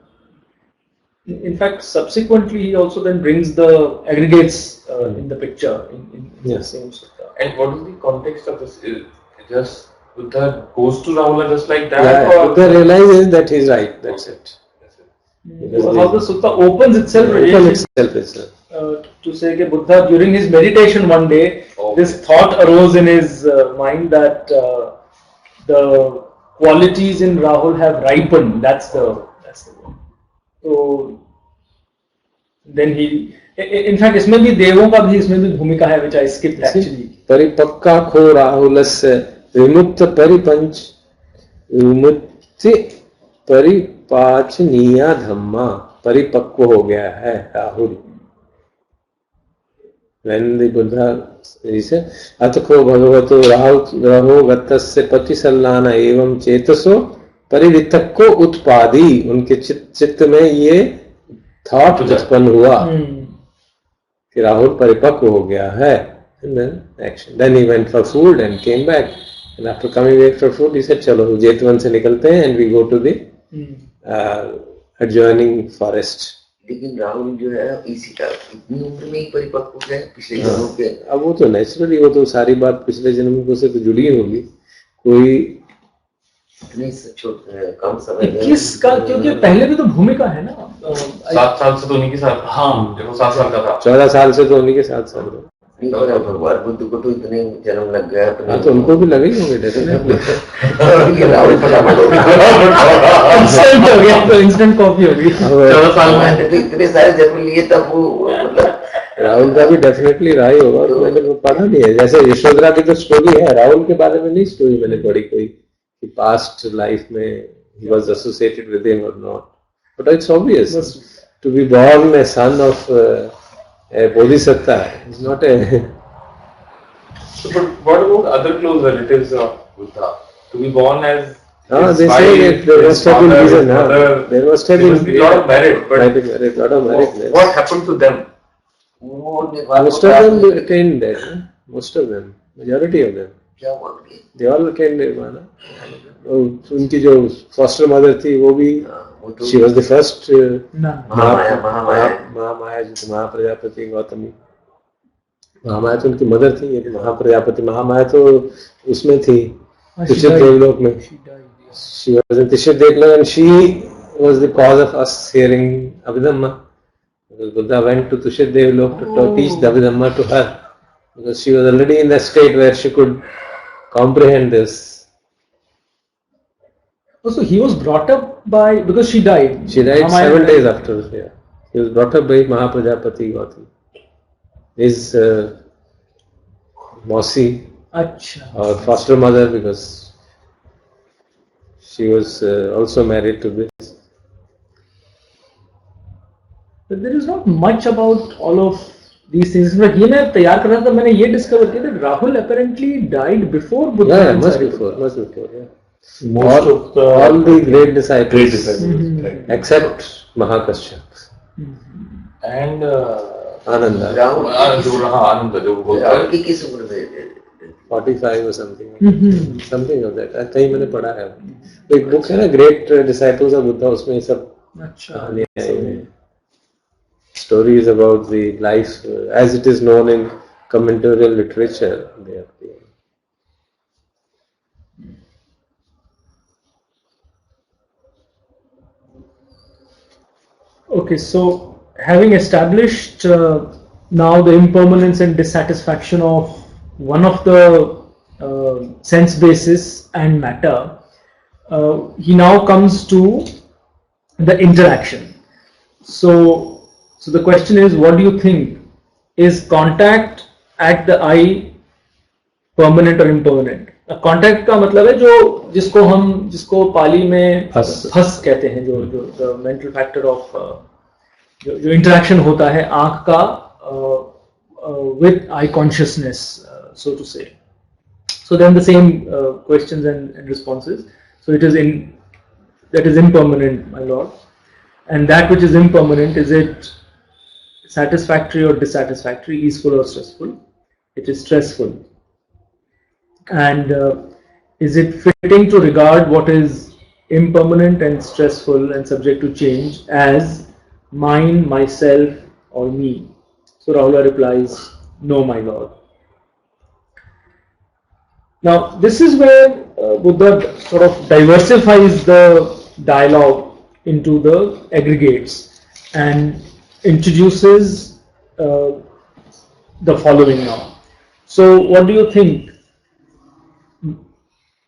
In fact, subsequently he also then brings the aggregates in the picture in the same sutta. And what is the context of this? Is it just Buddha goes to Rahula just like that? Yeah, or Buddha realizes that he is right, that's it. So how the sutta opens itself, to say that Buddha during his meditation one day, this thought arose in his mind that the qualities in Rahul have ripened. That's the word. So then he, in fact, इसमें भी देवों का भी इसमें भी भूमिका है, which I skipped actually. परिपक्का खो राहुलस्य विमुक्त परिपंच विमुक्ति परिपाचनीया धम्मा, परिपक्व हो गया है Rahul. When the Buddha said, अतको भगवतो राहो गतस्य पतिसल्लाना एवं चेतसो परिवितक्को उत्पादी, उनके चित्त में ये थॉट उत्पन्न हुआ कि राहुल परिपक्व हो गया है. And then action. Then he went for food and came back. And after coming back for food, he said, चलो जेतवन से निकलते हैं and we go to the adjoining forest. लेकिन राहुल जो है इसी का इतनी उम्र में ही परिपक्व हो गए पिछले जन्मों के. अब वो तो नेचुरली, वो तो सारी बात पिछले जन्म से तो जुड़ी होगी. कोई इतने कम समय में 21 का, क्योंकि पहले भी तो भूमिका है ना. 7 साल से तो उन्हीं के साथ. हाँ, देखो 7 साल का था. 14 साल से तो उन्हीं के साथ साल. भगवान बुद्ध को तो इतने जन्म लग गया. हाँ, तो उनको भी लगे होंगे डेफिनेटली. राहुल फटाफट हो गया, तो इंस्टेंट कॉफी हो गई. 14 साल में इतने सारे जन्म लिए तब वो राहुल का भी डेफिनेटली रहा ही होगा. तो मैंने वो पढ़ा नहीं है. जैसे यशोधरा की तो स्टोरी है, राहुल के बारे में नहीं स्टोरी मैंने पढ़ी कोई कि पास्ट लाइफ में he was associated with him or not. But it's obvious to be born a son of a bodhisattva is not a. So, but what about other close relatives of Buddha? To be born as they say that there must have been reason. There must have been a lot of merit. But what happened to them? Most of them attained that. Most of them, majority of them. They all attained nirvana. उनकी जो foster mother थी वो भी, she was the first Mahamaya जो महाप्रजापति गौतमी. महामाया तो उनकी mother थी. ये महाप्रजापति महामाया तो उसमें थी तुष्य देवलोक में. She was in Tushya Devlok and she was the cause of us hearing Abhidhamma. Because Buddha went to Tushya Devlok to teach the Abhidhamma to her. Because she was already in the state where she could comprehend this. So he was brought up by, because she died. She died 7 days after. Yeah. He was brought up by Mahaprajapati Gautama. His Mausi, or foster mother, because she was also married to this. But there is not much about all of these things. But ये मैं तैयार कर रहा था, मैंने ये discover किया that Rahul apparently died before Buddha. Yeah, much before. Yeah. All the great disciples, except Mahakashyap and Ananda. Rahul की किस उम्र में? 45 or something. Something of that. कहीं मैंने पढ़ा है. एक book है ना, Great Disciples of Buddha, उसमें सब कहानियाँ हैं. Stories about the life as it is known in commentatorial literature. They are there. Okay, so having established now the impermanence and dissatisfaction of one of the sense bases and matter, he now comes to the interaction. So the question is, what do you think is contact at the eye permanent or impermanent? Contact का मतलब है जो जिसको पाली में फस कहते हैं, जो मेंटल फैक्टर ऑफ जो इंटरेक्शन होता है आंख का with eye consciousness, so to say. So then the same questions and responses. So it is that is impermanent, my lord. And that which is impermanent, is it satisfactory or dissatisfactory, easeful or stressful? It is stressful. And is it fitting to regard what is impermanent and stressful and subject to change as mine, myself, or me? So Rahula replies, no, my lord. Now this is where Buddha sort of diversifies the dialogue into the aggregates and introduces the following now. So what do you think?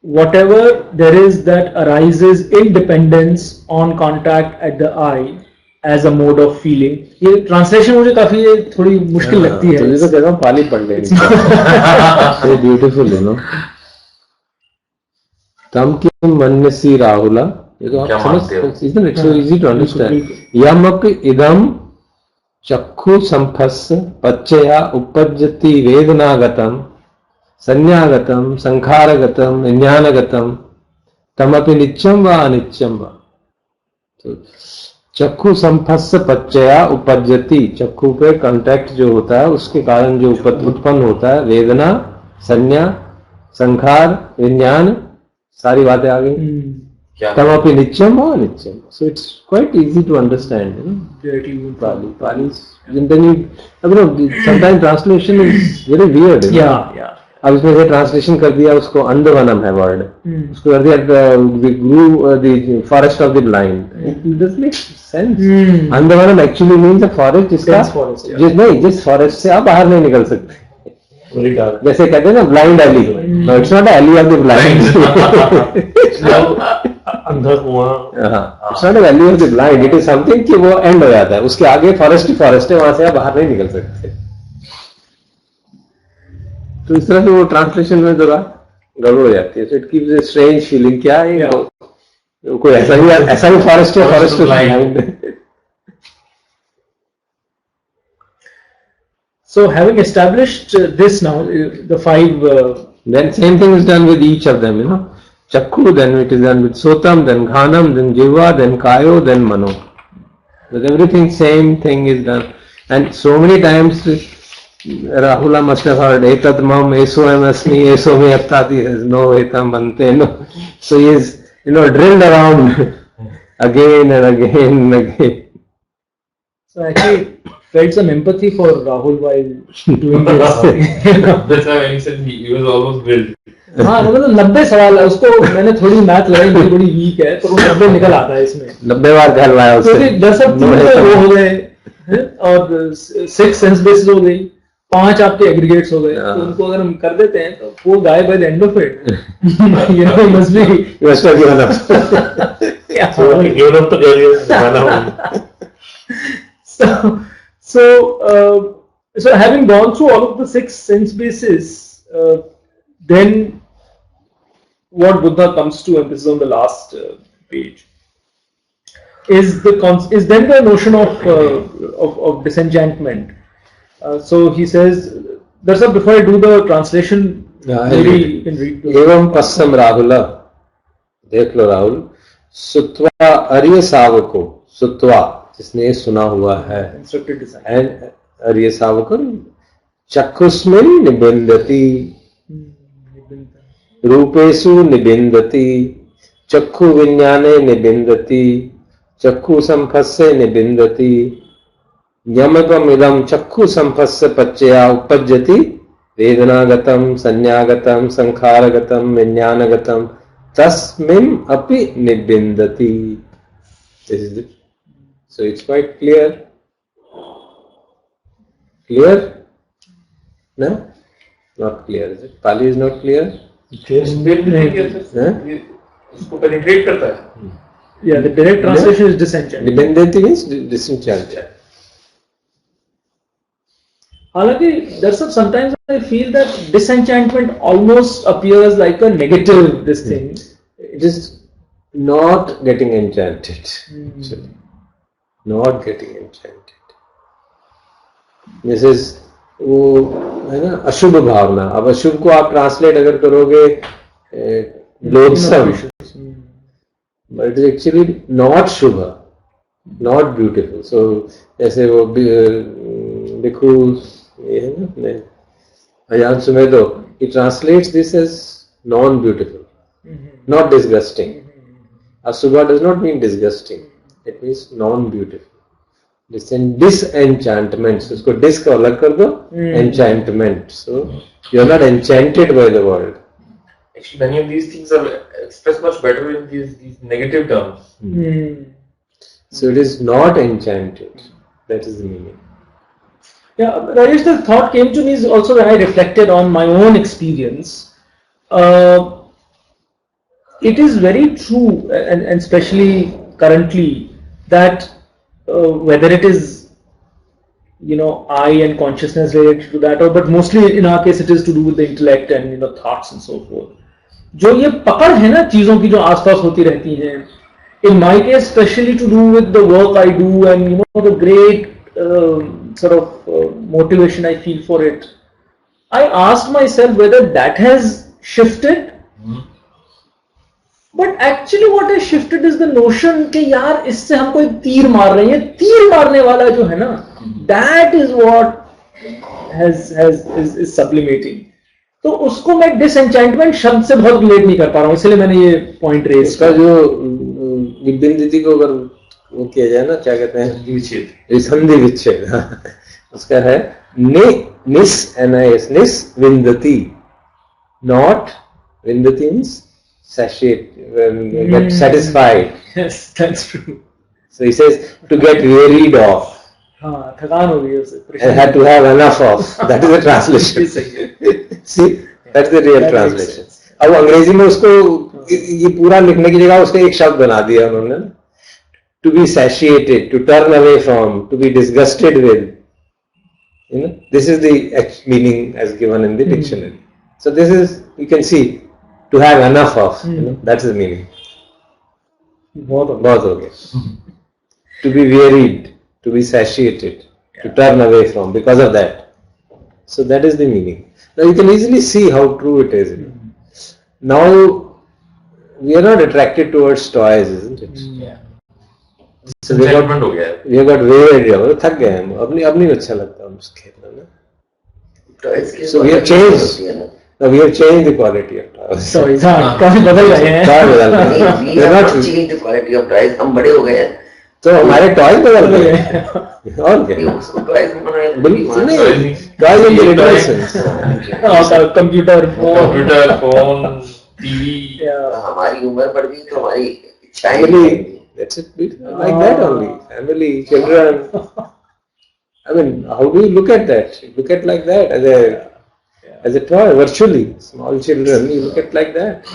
Whatever there is that arises in dependence on contact at the eye as a mode of feeling. ये translation मुझे काफी थोड़ी मुश्किल लगती है. तो ये तो कहता हूँ पाली पढ़ लेनी चाहिए. Very beautiful, you know. तम की मन्यसी राहुला. ये तो आप समझ, isn't it so easy to understand? यमक इदम चक्षु संफस्स पच्चया उपज्जति वेदनागतम संज्ञागतम संखारगतम विज्ञानगतम तमपि नित्यम व अनित्यम व. तो चक्षु संफस्स पच्चया उपज्जति, चक्षु पे कांटेक्ट जो होता है उसके कारण जो उत्पन्न होता है वेदना, संज्ञा, संखार, विज्ञान, सारी बातें आ गई. तमपि नित्यम व अनित्यम. So it's quite easy to understand, you know. Pali. And then you know, sometimes translation is very weird. Yeah. अब इसमें से ट्रांसलेशन कर दिया उसको अंधवनम है वर्ड, उसको कर दिया the forest of the blind. It doesn't make sense. अंधवनम एक्चुअली मींस अ फॉरेस्ट जिसका नहीं, जिस फॉरेस्ट से आप बाहर नहीं निकल सकते. जैसे कहते हैं ना blind alley. No, it's not alley of the blind. अंधा कुआं. It's not alley of the blind. It is something कि वो एंड हो जाता है, उसके आगे फॉरेस्ट ही फॉरेस्ट है, वहां से आप बाहर नहीं निकल सकते. तो इस तरह से वो ट्रांसलेशन में जरा गड़बड़ हो जाती है. So it gives a strange feeling. क्या है कोई ऐसा ही फॉरेस्ट है, forest blind. So having established this now, the five then same thing is done with each of them, you know. Chakku, then it is done with sotam, then ghanam, then jiva, then kayo, then mano. With everything same thing is done. And so many times Rahula must have heard etat mam eso asmi eso me aptati. No etam bante, no. So he is, you know, drilled around again and again and again. So actually felt some empathy for Rahul while doing this. That's why when he said he was almost grilled. हाँ, मतलब 90 सवाल है उसको. मैंने थोड़ी math लगाई, मेरी बड़ी वीक है, पर वो 90 निकल आता है इसमें. 90 बार गलवाया उससे. क्योंकि 10 अब 3 वो हो गए और 6 सेंस बेसिस हो गई, 5 आपके एग्रीगेट्स हो गए. तो उनको अगर हम कर देते हैं तो वो गाय by the end of it. You know, must be given up. given up तो कह लिया. So having gone through all of the 6 sense bases, then what Buddha comes to, and this is on the last page, is then the notion of disenchantment. So he says, that's why before I do the translation, maybe you can read. एवं पश्चिम राहुला, देख लो राहुल, सुत्वा अर्य सावको, सुत्वा जिसने सुना हुआ है, and अर्य सावको चक्षुस्मिन् निबिंदति, रूपेषु निबिंदति, चक्षु विज्ञाने निबिंदति, चक्षु संफस्से निबिंदति, यमकम इदम चक्षु संफस्य पच्चया उपज्जति वेदनागतम संज्ञागतम संखारगतम विज्ञानगतम तस्मिन् अपि निबिंदति. This is it. So it's quite clear. Clear? No? Not clear, is it? Pali is not clear? उसको penetrate करता है. Yeah, the direct translation is disenchant. Nibiндati means disenchant. हालांकि दरअसल sometimes I feel that disenchantment almost appears like a negative this thing. It is not getting enchanted. Actually. Not getting enchanted. This is वो है ना अशुभ भावना. अब अशुभ को आप ट्रांसलेट अगर करोगे loathsome, but it is actually not Shubh, not beautiful. So जैसे वो भिक्षु ये है ना अपने अजान सुमेधो, he translates this as non-beautiful, not disgusting. Ashubha does not mean disgusting, it means non-beautiful. Disenchantment, so उसको dis का अलग कर दो, enchantment. So you are not enchanted by the world. Actually, many of these things are expressed much better in these negative terms. So it is not enchanted. That is the meaning. Yeah, Rajesh, the thought came to me is also when I reflected on my own experience. It is very true, and especially currently, that whether it is, I and consciousness related to that, but mostly in our case it is to do with the intellect and thoughts and so forth. जो ये पकड़ है ना चीजों की जो आसपास होती रहती हैं, in my case especially to do with the work I do and the great motivation I feel for it, I asked myself whether that has shifted. But actually what has shifted is the notion कि यार इससे हमको एक तीर मार रहे हैं, तीर मारने वाला जो है ना, that is what is sublimating. तो उसको मैं disenchantment शब्द से बहुत रिलेट नहीं कर पा रहा हूँ, इसलिए मैंने ये पॉइंट रेज इसका जो विभिन्न दीदी को अगर वो किया जाए ना, क्या कहते हैं, संधि विच्छेद, उसका है निस विंदति, not विंदति means satiate, get satisfied. Yes, that's true. So he says to get wearied of. हाँ, थकान हो गई उसे. And had to have enough of. That is the translation. See, that's the real translation. अब अंग्रेजी में उसको ये पूरा लिखने की जगह उसका एक शब्द बना दिया उन्होंने, to be satiated, to turn away from, to be disgusted with. This is the meaning as given in the dictionary. So this is, you can see, to have enough of. That's the meaning. बहुत हो गया. To be wearied, to be satiated, to turn away from, because of that. So that is the meaning. Now you can easily see how true it is. Now we are not attracted towards toys, isn't it? Yeah. So we have got weird, थक गए हम, अब नहीं अच्छा लगता हम खेलना ना. So we have changed. Now we have changed the quality of toys. Toys, हाँ, काफी बदल रहे हैं. We have not changed the quality of toys. हम बड़े हो गए हैं. तो हमारे टॉय बदल गए और क्या? टॉयज नहीं, toys in the literal sense. Computer phone, TV. हमारी उम्र बढ़ गई तो हमारी इच्छाएं. Family, that's it. Like that only. Family, children. I mean, how do you look at that? You look at like that as a toy, virtually. Small children, you look at like that.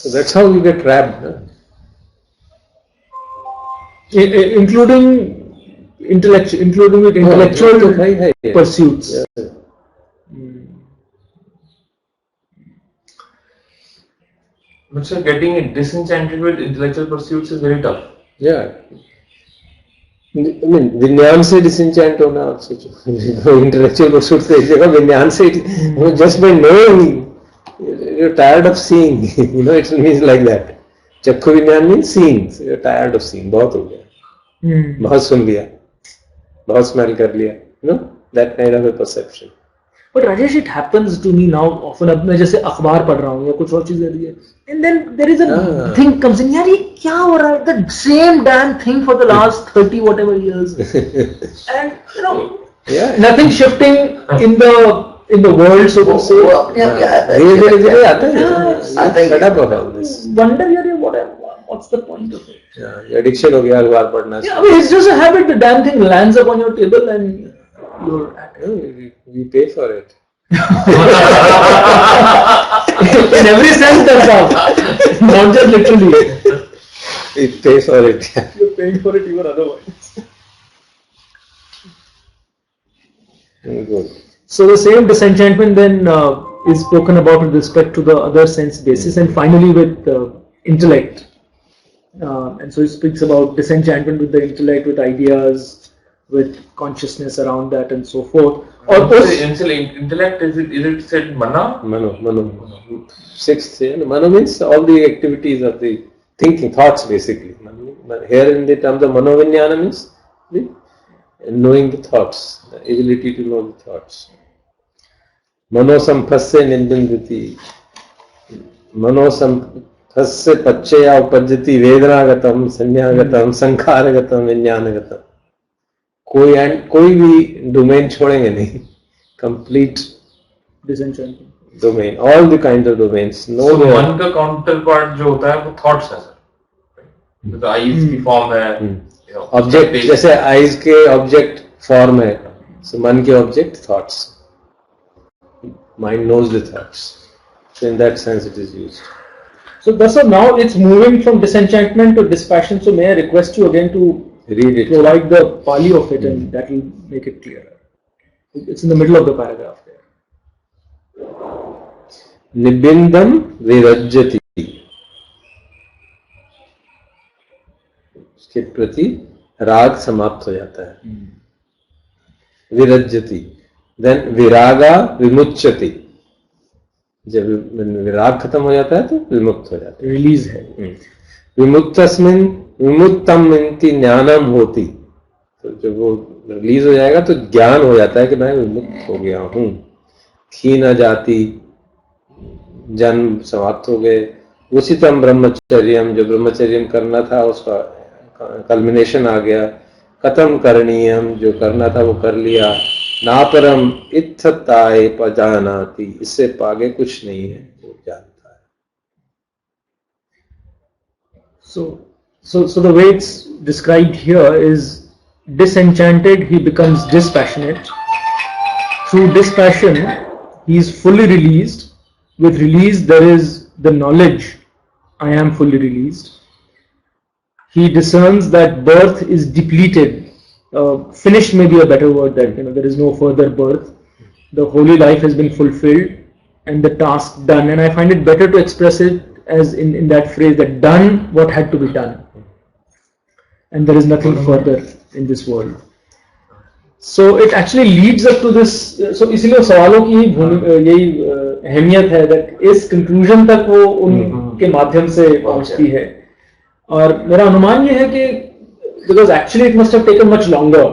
So that's how you get trapped. Huh? including intellectual pursuits. Yeah. But sir, getting disenchanted with intellectual pursuits is very tough. Yeah. I mean, विज्ञान से disenchant होना आप सोचो, intellectual pursuit से एक जगह विज्ञान से, just by knowing, you're tired of seeing. It means like that. चक्षु विज्ञान means seeing. So you're tired of seeing. बहुत हो गया. बहुत सुन लिया, बहुत smell कर लिया. That kind of a perception. But Rajesh, it happens to me now often. अब मैं जैसे अखबार पढ़ रहा हूँ या कुछ और चीजें रही है, and then there is a thing comes in. यार ये क्या हो रहा है? The same damn thing for the last 30 whatever years, and Yeah. nothing shifting in the world, so to say. वो अपने आप क्या आता है? धीरे-धीरे आता है. आता ही है. Fed up of all this. Wonder यार what's the point of it? Yeah, addiction हो गया अखबार पढ़ना. Yeah, I mean, it's just a habit. The damn thing lands up on your table and you're at it. We pay for it. In every sense, that's all. Not just literally. We pay for it. You paying for it even otherwise. Good. So the same disenchantment then is spoken about with respect to the other sense basis, and finally with intellect. And so he speaks about disenchantment with the intellect, with ideas, with consciousness around that, and so forth. Intellect, is it said mana? Mano. Sixth, mano means all the activities of the thinking, thoughts basically. Here in the terms of manovinyana means the knowing the thoughts, the ability to know the thoughts. Mano samphasse nindindati. Mano samphasse pachaya upajjati vedanagatam sanyagatam sankaragatam vinyanagatam. कोई भी domain छोड़ेंगे नहीं, complete disenchantment. Domain, all the kind of domains. No मन का counter part जो होता है वो थॉट्स है सर. तो आईज की फॉर्म है, ऑब्जेक्ट, जैसे आईज के ऑब्जेक्ट फॉर्म है, सो मन के object thoughts. Mind knows the thoughts, so in that sense it is used. So thus now it's moving from disenchantment to dispassion. So may I request you again to Read it. provide the Pali of it, and that will make it clearer. It's in the middle of the paragraph there. निबिंदम विरज्यति, उसके प्रति राग समाप्त हो जाता है. विरज्यति. Then विरागा विमुच्यति. जब विराग खत्म हो जाता है तो विमुक्त हो जाता है. Release है. विमुक्तस्मिन् विमुक्तम इति ज्ञानम होती. तो जब वो रिलीज हो जाएगा तो ज्ञान हो जाता है कि मैं विमुक्त हो गया हूँ. खीन जाति, जन्म समाप्त हो गए. उचितम ब्रह्मचर्यम, जो ब्रह्मचर्यम करना था उसका कल्मिनेशन आ गया. कथम करणीयम, जो करना था वो कर लिया. नापरम इत्थताय पजानाति, इससे पागे कुछ नहीं है, वो जानता है. So the way it's described here is disenchanted, he becomes dispassionate. Through dispassion, he is fully released. With release, there is the knowledge, I am fully released. He discerns that birth is depleted. Finished may be a better word, that there is no further birth. The holy life has been fulfilled and the task done. And I find it better to express it as in that phrase, that done what had to be done. And there is nothing further in this world. So it actually leads up to this. So इसलिए सवालों की यही अहमियत है, that इस conclusion तक वो उनके माध्यम से पहुंचती है. और मेरा अनुमान ये है कि because actually it must have taken much longer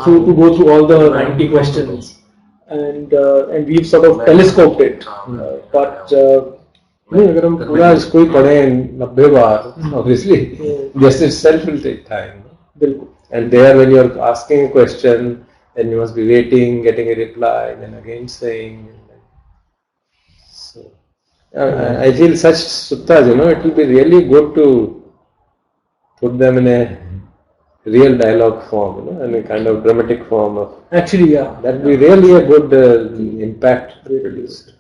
to go through all the 90 questions, and we've sort of telescoped it. But नहीं, अगर हम पूरा इसको ही पढ़े 90 बार, obviously this itself will take time. बिल्कुल. And there, when you are asking a question, then you must be waiting, getting a reply, and then again saying. So, I feel such suttas, it will be really good to put them in a real dialogue form, in a kind of dramatic form of. Actually, yeah. That will be really a good impact produced.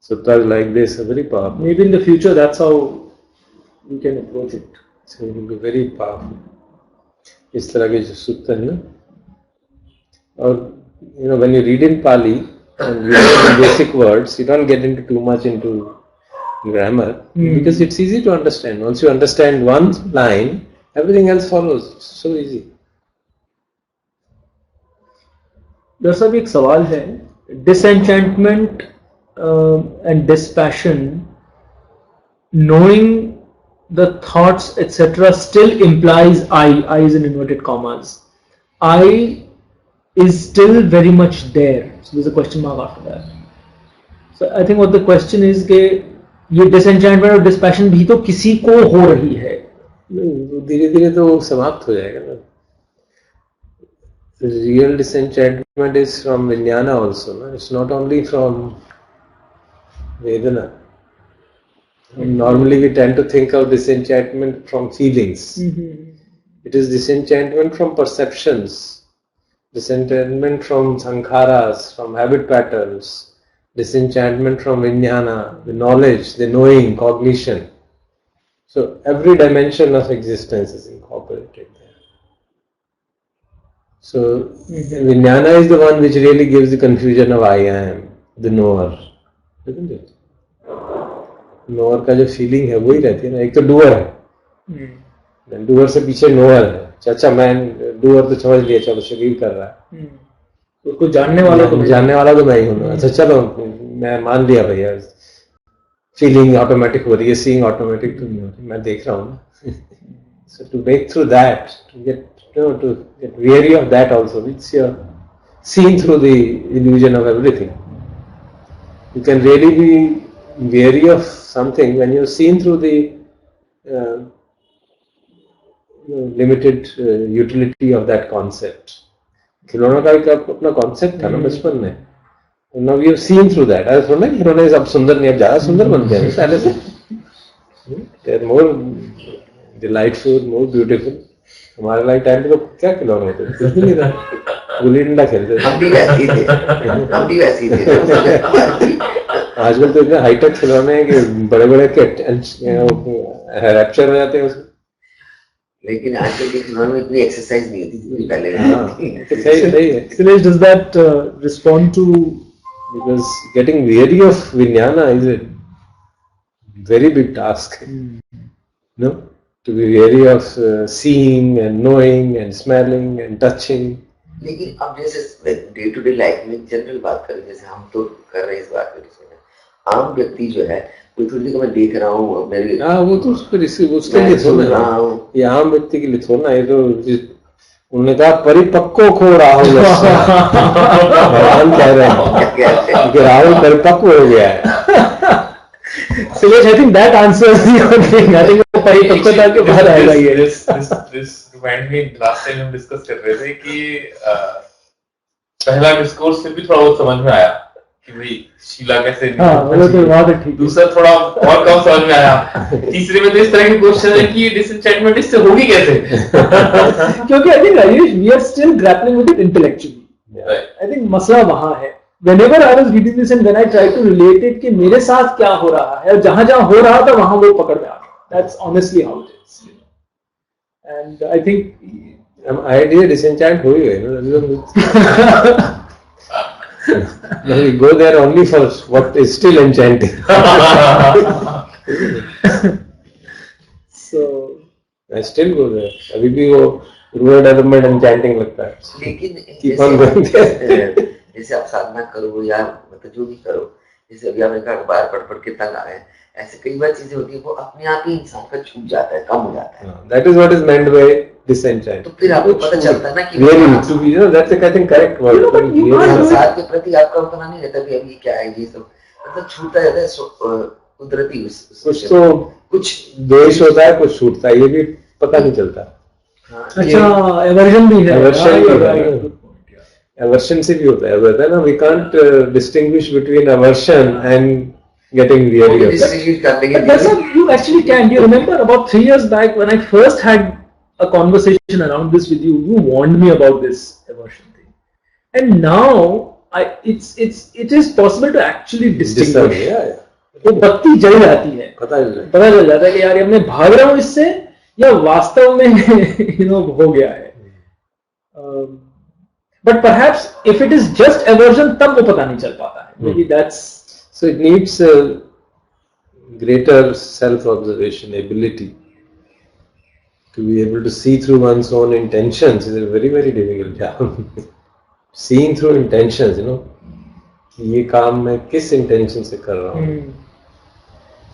Suttas like this are very powerful. Maybe in the future, that's how we can approach it. So it will be very powerful. इस तरह के जो सूत्र है ना, और when you read in Pali and you know the basic words, you don't get into too much into grammar because it's easy to understand. Once you understand one line, everything else follows. It's so easy. Doctor साहब एक सवाल है, disenchantment and dispassion, knowing the thoughts etc. still implies I is in inverted commas. I is still very much there. So there's a question mark after that. So I think what the question is कि ये disenchantment और dispassion भी तो किसी को हो रही है. धीरे धीरे तो समाप्त हो जाएगा ना. The real disenchantment is from Vijnana also. No? It's not only from Vedana. Normally we tend to think of disenchantment from feelings. It is disenchantment from perceptions, disenchantment from sankharas, from habit patterns, disenchantment from vijnana, the knowledge, the knowing, cognition. So every dimension of existence is incorporated there. So Vijnana is the one which really gives the confusion of I am, the knower, isn't it? Knower का जो feeling है वही रहती है ना, एक तो doer है, doer से पीछे knower है, अच्छा मैं doer तो समझ लिया, चलो शरीर कर रहा है, उसको जानने वाला तो मैं ही हूँ, अच्छा चलो मैं मान लिया भैया, फीलिंग ऑटोमेटिक हो रही है, सीइंग ऑटोमेटिक तो नहीं हो रही, मैं देख रहा हूँ ना. So to break through that, to get weary of that also, which you're seeing through the illusion of everything. You can really be weary of something when you're seen through the limited utility of that concept. खिलौना का एक अपना concept था ना बचपन में. Now we have seen through that. I thought like खिलौने अब सुंदर नहीं, अब ज्यादा सुंदर बन गए हैं पहले से. They are more delightful, more beautiful. हमारे लाइफ टाइम पे तो क्या खिलौने होते थे, कुछ भी नहीं था, गुल्ली डंडा खेलते थे. हम भी वैसे ही थे. आजकल तो इतने हाईटेक खिलौने हैं कि बड़े बड़े रैप्चर हो जाते हैं उसमें. लेकिन आजकल के खिलौनों में इतनी एक्सरसाइज नहीं होती जितनी पहले होती. सही है. Suresh, does that respond to, because getting weary of Vijnana is a very big task. No, to be weary of seeing and knowing and smelling and touching. लेकिन अब जैसे डे टू डे लाइफ में general बात करें, जैसे हम तो कर रहे हैं इस बात में, आम व्यक्ति जो है कोई थोड़ी देर मैं देख रहा हूँ, वो तो उसके लिए थोड़ा है, ये आम व्यक्ति के लिए थोड़ा है. तो उन्होंने कहा परिपक्व को राहुल भगवान कह रहे हैं कि राहुल परिपक्व हो गया है. Suresh, I think that answers your thing. I think परिपक्वता के बाद आएगा ये. This remind me, last time हम डिस्कस कर रहे थे कि पहला डिस्कोर्स से भी थोड़ा बहुत समझ में आया कि भाई शीला कैसे, वो तो बात है, ठीक. दूसरा थोड़ा और कम समझ में आया, तीसरे में तो इस तरह के क्वेश्चन है कि डिसएंचेंटमेंट इससे होगी कैसे. क्योंकि I think Rajesh, we are still grappling with it intellectually. I think मसला वहाँ है. Whenever I was reading this and when I tried to relate it कि मेरे साथ क्या हो रहा है और जहाँ जहाँ हो रहा था वहाँ वो पकड़ में आ गया. That's honestly how it is. And I think idea disenchant हो ही गए. We go there only for what is still enchanting. So I still go there. अभी भी वो rural development enchanting लगता है. लेकिन जैसे आप साधना करो या मतलब जो भी करो, जैसे अभी आपने कहा अखबार पढ़ के तंग आए, ऐसे कई बार चीजें होती है वो अपने आप ही इंसान का छूट जाता है, कम हो जाता है. That is what is meant by disenchant. तो फिर आपको पता चलता है ना कि really to be, that's I think correct word. संसार के प्रति आपका उतना नहीं रहता कि अब ये क्या है, ये सब मतलब छूटता जाता है कुदरती. कुछ तो कुछ देश होता है, कुछ छूटता है, ये भी पता नहीं चलता. अच्छा, एवर्जन भी है. Aversion से भी होता है ना. We can't distinguish between aversion and getting weary of that. That's not, you actually can. Do you remember about 3 years back when I first had a conversation around this with you? You warned me about this aversion thing, and now it is possible to actually distinguish. वो बत्ती जल जाती है, पता चल जाता है कि यार मैं भाग रहा हूँ इससे या वास्तव में हो गया है. But perhaps if it is just aversion, तब वो पता नहीं चल पाता है. Maybe that's so. It needs a greater self-observation ability to be able to see through one's own intentions. Is a very very difficult job. Seeing through intentions, ये काम मैं किस intention से कर रहा हूँ.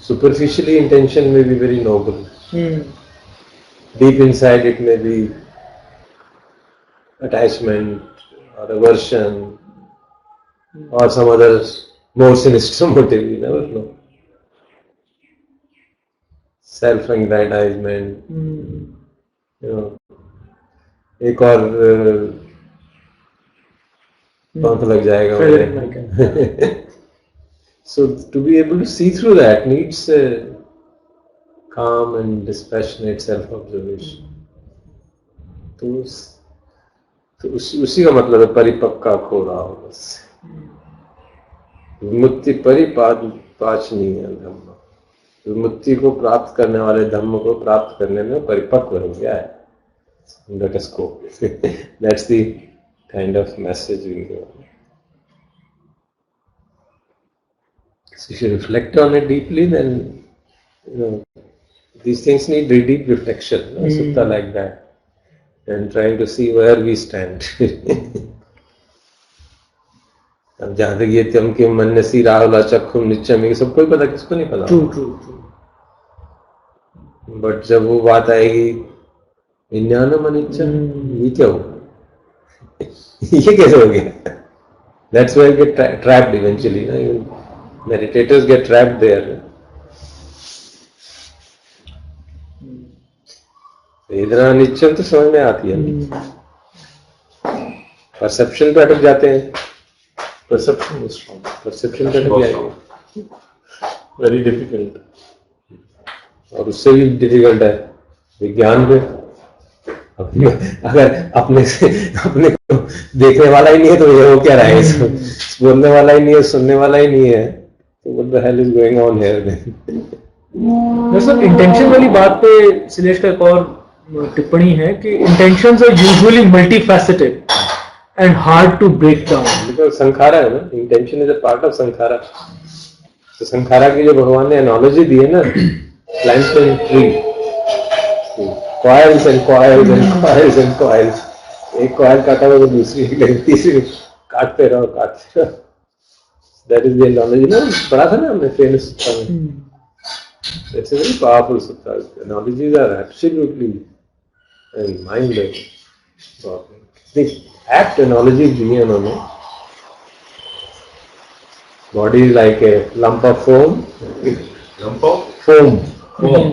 Superficially, intention may be very noble. Deep inside, it may be attachment or aversion or some other more sinister motive. You never know. Self-aggrandizement. एक और पंख लग जाएगा. So to be able to see through that needs a calm and dispassionate self-observation. तो उसी का मतलब है परिपक्का खो रहा हो. बस विमुक्ति परिपाचनीय धम्म. तो मुक्ति को प्राप्त करने वाले धम्म को प्राप्त करने में परिपक्व हो गया है. Let us go. That's the kind of message we give. So if you reflect on it deeply, then these things need deep reflection. Sutta like that, and trying to see where we stand. अब जहाँ तक ये तम के मन ने सी राहुला चक्खुम निश्चय में सबको ही पता, किसको नहीं पता. True. बट जब वो बात आएगी विज्ञानम अनिच्छा, ये क्या हो? ये कैसे हो गया? That's why you get trapped eventually. Meditators get trapped there. इतना अनिच्छा तो समझ में आती है. परसेप्शन पे अटक जाते हैं. Perception is strong. परसेप्शन पे अटक जाएंगे. Very difficult. और उससे भी डिफिकल्ट है विज्ञान पे. अगर अपने को देखने वाला ही नहीं है तो ये हो क्या रहा है? बोलने वाला ही नहीं है, सुनने वाला ही नहीं है, तो what the hell is going on here then? Sir intention वाली बात पे सिलेश का एक और टिप्पणी है कि intentions are usually multifaceted and hard to break down. Because संखारा है ना, intention is a part of संखारा. तो संखारा की जो भगवान ने एनालॉजी दी है ना, plankton tree, coils and coils and coils and coils. एक coil काटा हुआ तो दूसरी तीसरी काटते रहो. That is the analogy. ना पढ़ा था ना हमने famous sutta में. It's a very powerful sutta. Analogies are absolutely mind-blowing. The apt analogy दी है उन्होंने. Body is like a lump of foam. Lump of Foam. foam.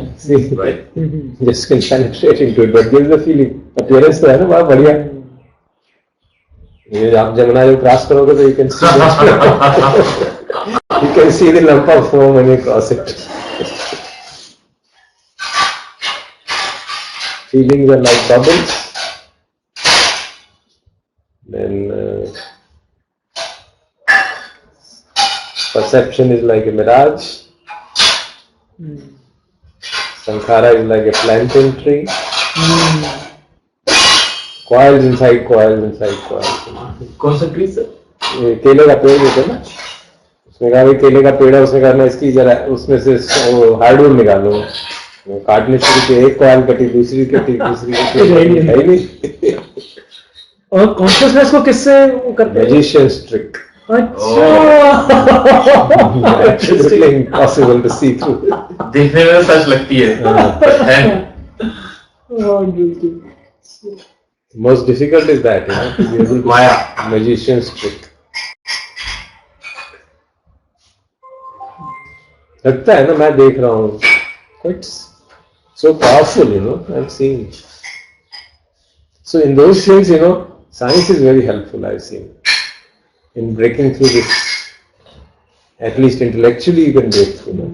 Right. Just can penetrate into it, but gives the feeling. Appearance तो है ना बड़ा बढ़िया. ये आप जमुना जो क्रॉस करोगे तो you can see you can see the lump of foam when you cross it. Feelings are like bubbles. Then perception is like a mirage. Sankhara is like a plantain tree. Coils inside coils inside coils. कौन सा tree sir? ये केले का पेड़ होता है ना, उसने कहा भाई केले का पेड़ है, उसने कहा मैं इसकी जरा उसमें से हार्डवुड निकालो. काटने शुरू किया, एक कॉइल कटी, दूसरी कटी, तीसरी कटी, है ही नहीं. और कॉन्शियसनेस को किससे करते हैं? Magician's trick. अच्छा. Absolutely impossible to see through. देखने में सच लगती है. Most difficult is that, to be able to Maya. magician's trick. लगता है ना, मैं देख रहा हूँ. Quite so powerful, I'm seeing. So in those things, science is very helpful, I've seen. In breaking through this, at least intellectually you can break through.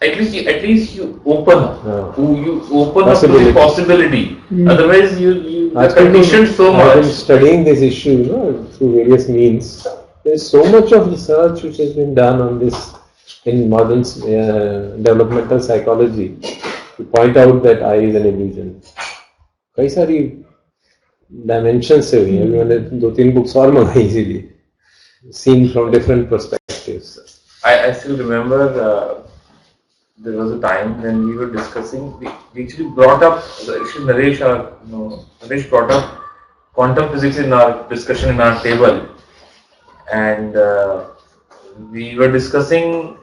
At least you open up. You open up to Possibility. the possibility. Otherwise you are I've been conditioned so I've been much. studying this issue, through various means. There's so much of research which has been done on this in modern developmental psychology to point out that I is an illusion. कई सारी dimensions से हुई हैं. अभी मैंने 2-3 books और मंगाई इसीलिए. Seen from different perspectives. I still remember there was a time when we were discussing. We actually brought up. Actually, Naresh brought up quantum physics in our discussion in our table, and we were discussing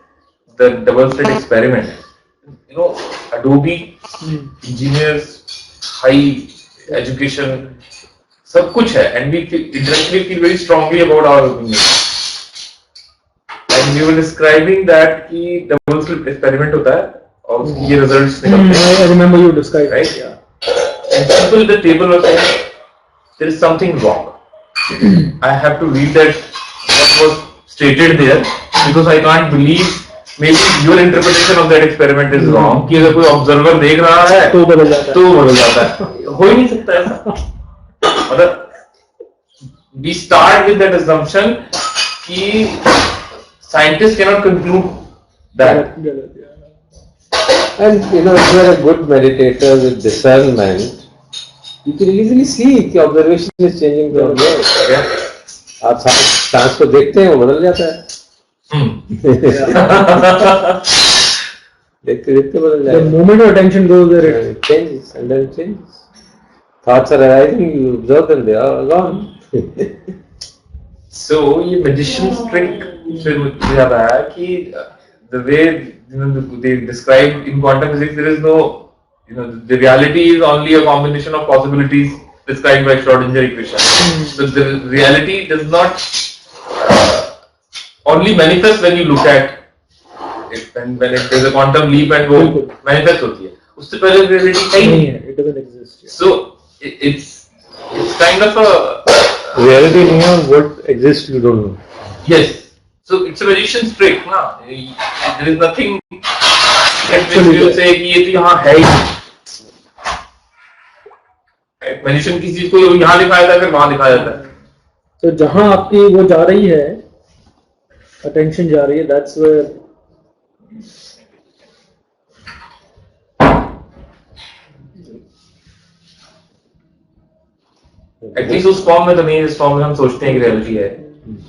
the double-slit experiment. Adobe engineers, high education. सब कुछ है, and we intellectually feel very strongly about our opinion. And we were describing that कि double slit experiment होता है और उसकी ये results निकलते हैं. I remember you described, right? Yeah. And people at the table were saying there is something wrong. I have to read that what was stated there because I can't believe maybe your interpretation of that experiment is wrong. कि अगर कोई observer देख रहा है तो बदल जाता है. हो ही नहीं सकता ऐसा. We start with that assumption कि scientists cannot conclude that. And if you are a good meditator with discernment, you can easily see कि observation is changing from there. आप सांस को देखते हैं वो बदल जाता है. देखते देखते बदल जाएगा. The moment your attention goes there, It changes and then it changes. Thoughts are arising, you observe them, they are gone. So ये magician's trick से मुझे याद आया कि the way they describe in quantum physics, there is no, the reality is only a combination of possibilities described by Schrodinger equation. So the reality does not only manifest when you look at it, when there's a quantum leap and वो manifest होती है. उससे पहले reality नहीं है. it doesn't exist. So it's kind of a reality नहीं है, what exists you don't know. yes. So it's a magician's trick, ना? There is nothing that which will say कि ये तो यहाँ है ही. Magician किसी चीज को यहाँ दिखाया जाता है, फिर वहाँ दिखाया जाता है. तो जहाँ आपकी वो जा रही है, attention जा रही है, that's where एटलीस्ट उस फॉर्म में तो नहीं, इस फॉर्म में हम सोचते हैं कि रियलिटी है.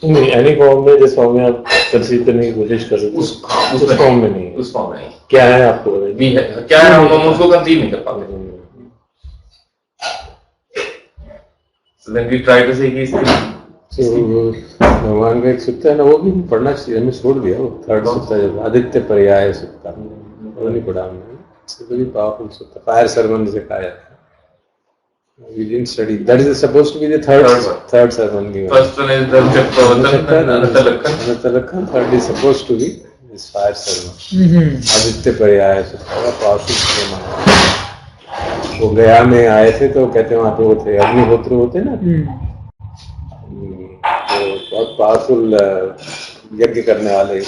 नहीं, एनी फॉर्म में जिस फॉर्म में आप कंसीव करने की कोशिश कर रहे हो उस फॉर्म में नहीं. उस फॉर्म में नहीं. क्या है आपको भी है, क्या है, हम उसको कंसीव नहीं कर पाते. So then we try to say कि भगवान का एक सुत्ता है ना, वो भी पढ़ना चाहिए. हमने छोड़ दिया वो थर्ड सुत्ता, जब आदित्य पर्याय सुत्ता, वो नहीं पढ़ा हमने. वेरी पावरफुल सुत्ता, फायर सर्मन जिसे कहा जाता है. We didn't study. That is supposed to be the third sermon given. First one is the Anattalakhan. Anattalakhan. Third is supposed to be this fire sermon. Aditya Pariyaya Sutta, powerful sermon. वो गया में आए थे तो कहते हैं वहाँ पे वो थे अग्निहोत्र होते ना, तो बहुत पावरफुल यज्ञ करने वाले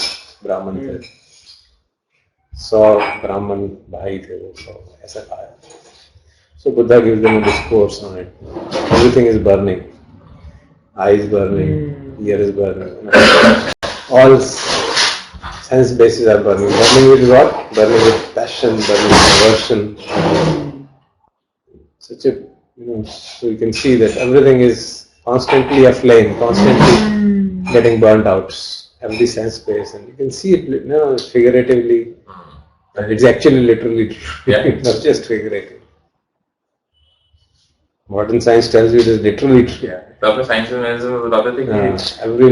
ब्राह्मण थे. 100 ब्राह्मण भाई थे वो, ऐसा कहा. So Buddha gives them a discourse on it. Everything is burning. Eye is burning, ear is burning. All sense bases are burning. Burning with what? Burning with passion, burning with aversion. Such a, so you can see that everything is constantly aflame, constantly getting burnt out. Every sense space, and you can see it, figuratively. It's actually literally true, not just figurative. Modern science tells you it is literally true. Yeah. Proper science and medicine बताते थे कि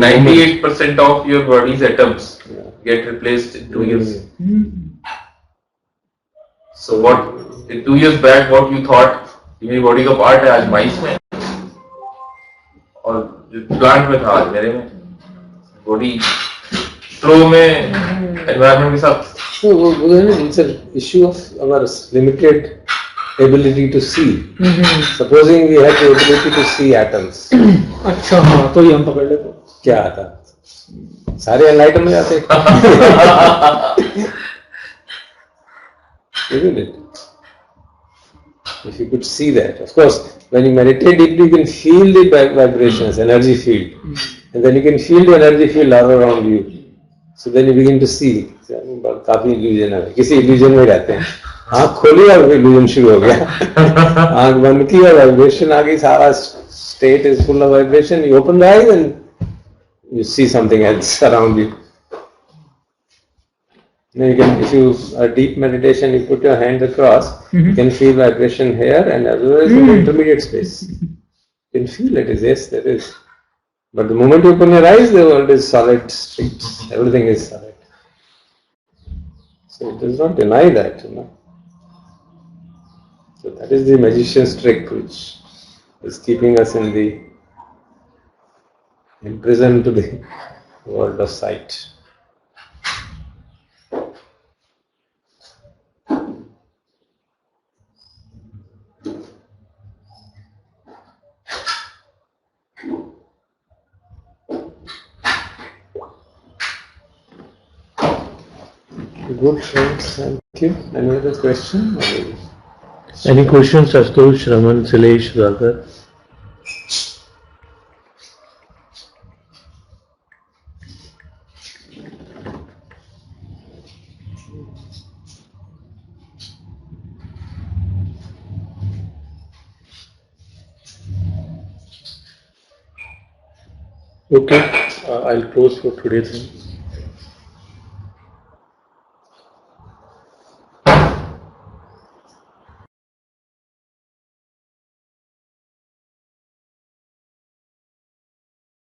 98% of your body's atoms get replaced in 2 years. So what in 2 years back, what you thought मेरी body का part है, आज mice में और plant में था, आज मेरे में body flow में environment के साथ. So it's an issue of our limited ability to see. Supposing we have the ability to see atoms. अच्छा हाँ, तो ये हम पकड़ लेते. क्या आता? सारे enlighten हो जाते. Isn't it? If you could see that, of course, when you meditate deeply, you can feel the vibrations, energy field, and then you can feel the energy field all around you. So then you begin to see. काफी illusion है. किसी illusion में रहते हैं. आँख खोली और illusion शुरू हो गया. आँख बंद की और vibration आ गई. सारा state is full of vibration. You open the eyes and you see something else around you. Now you can, if you are deep meditation, you put your hand across. You can feel vibration here and as well as in the intermediate space. You can feel it is, yes, there is. But the moment you open your eyes, the world is solid, strict. Everything is solid. So it does not deny that, So that is the magician's trick, which is keeping us imprisoned to the world of sight. Good, friends. Thank you. Any other question? Any questions, Astosh, Raman, Silesh, Sudhakar? Okay, I'll close for today then.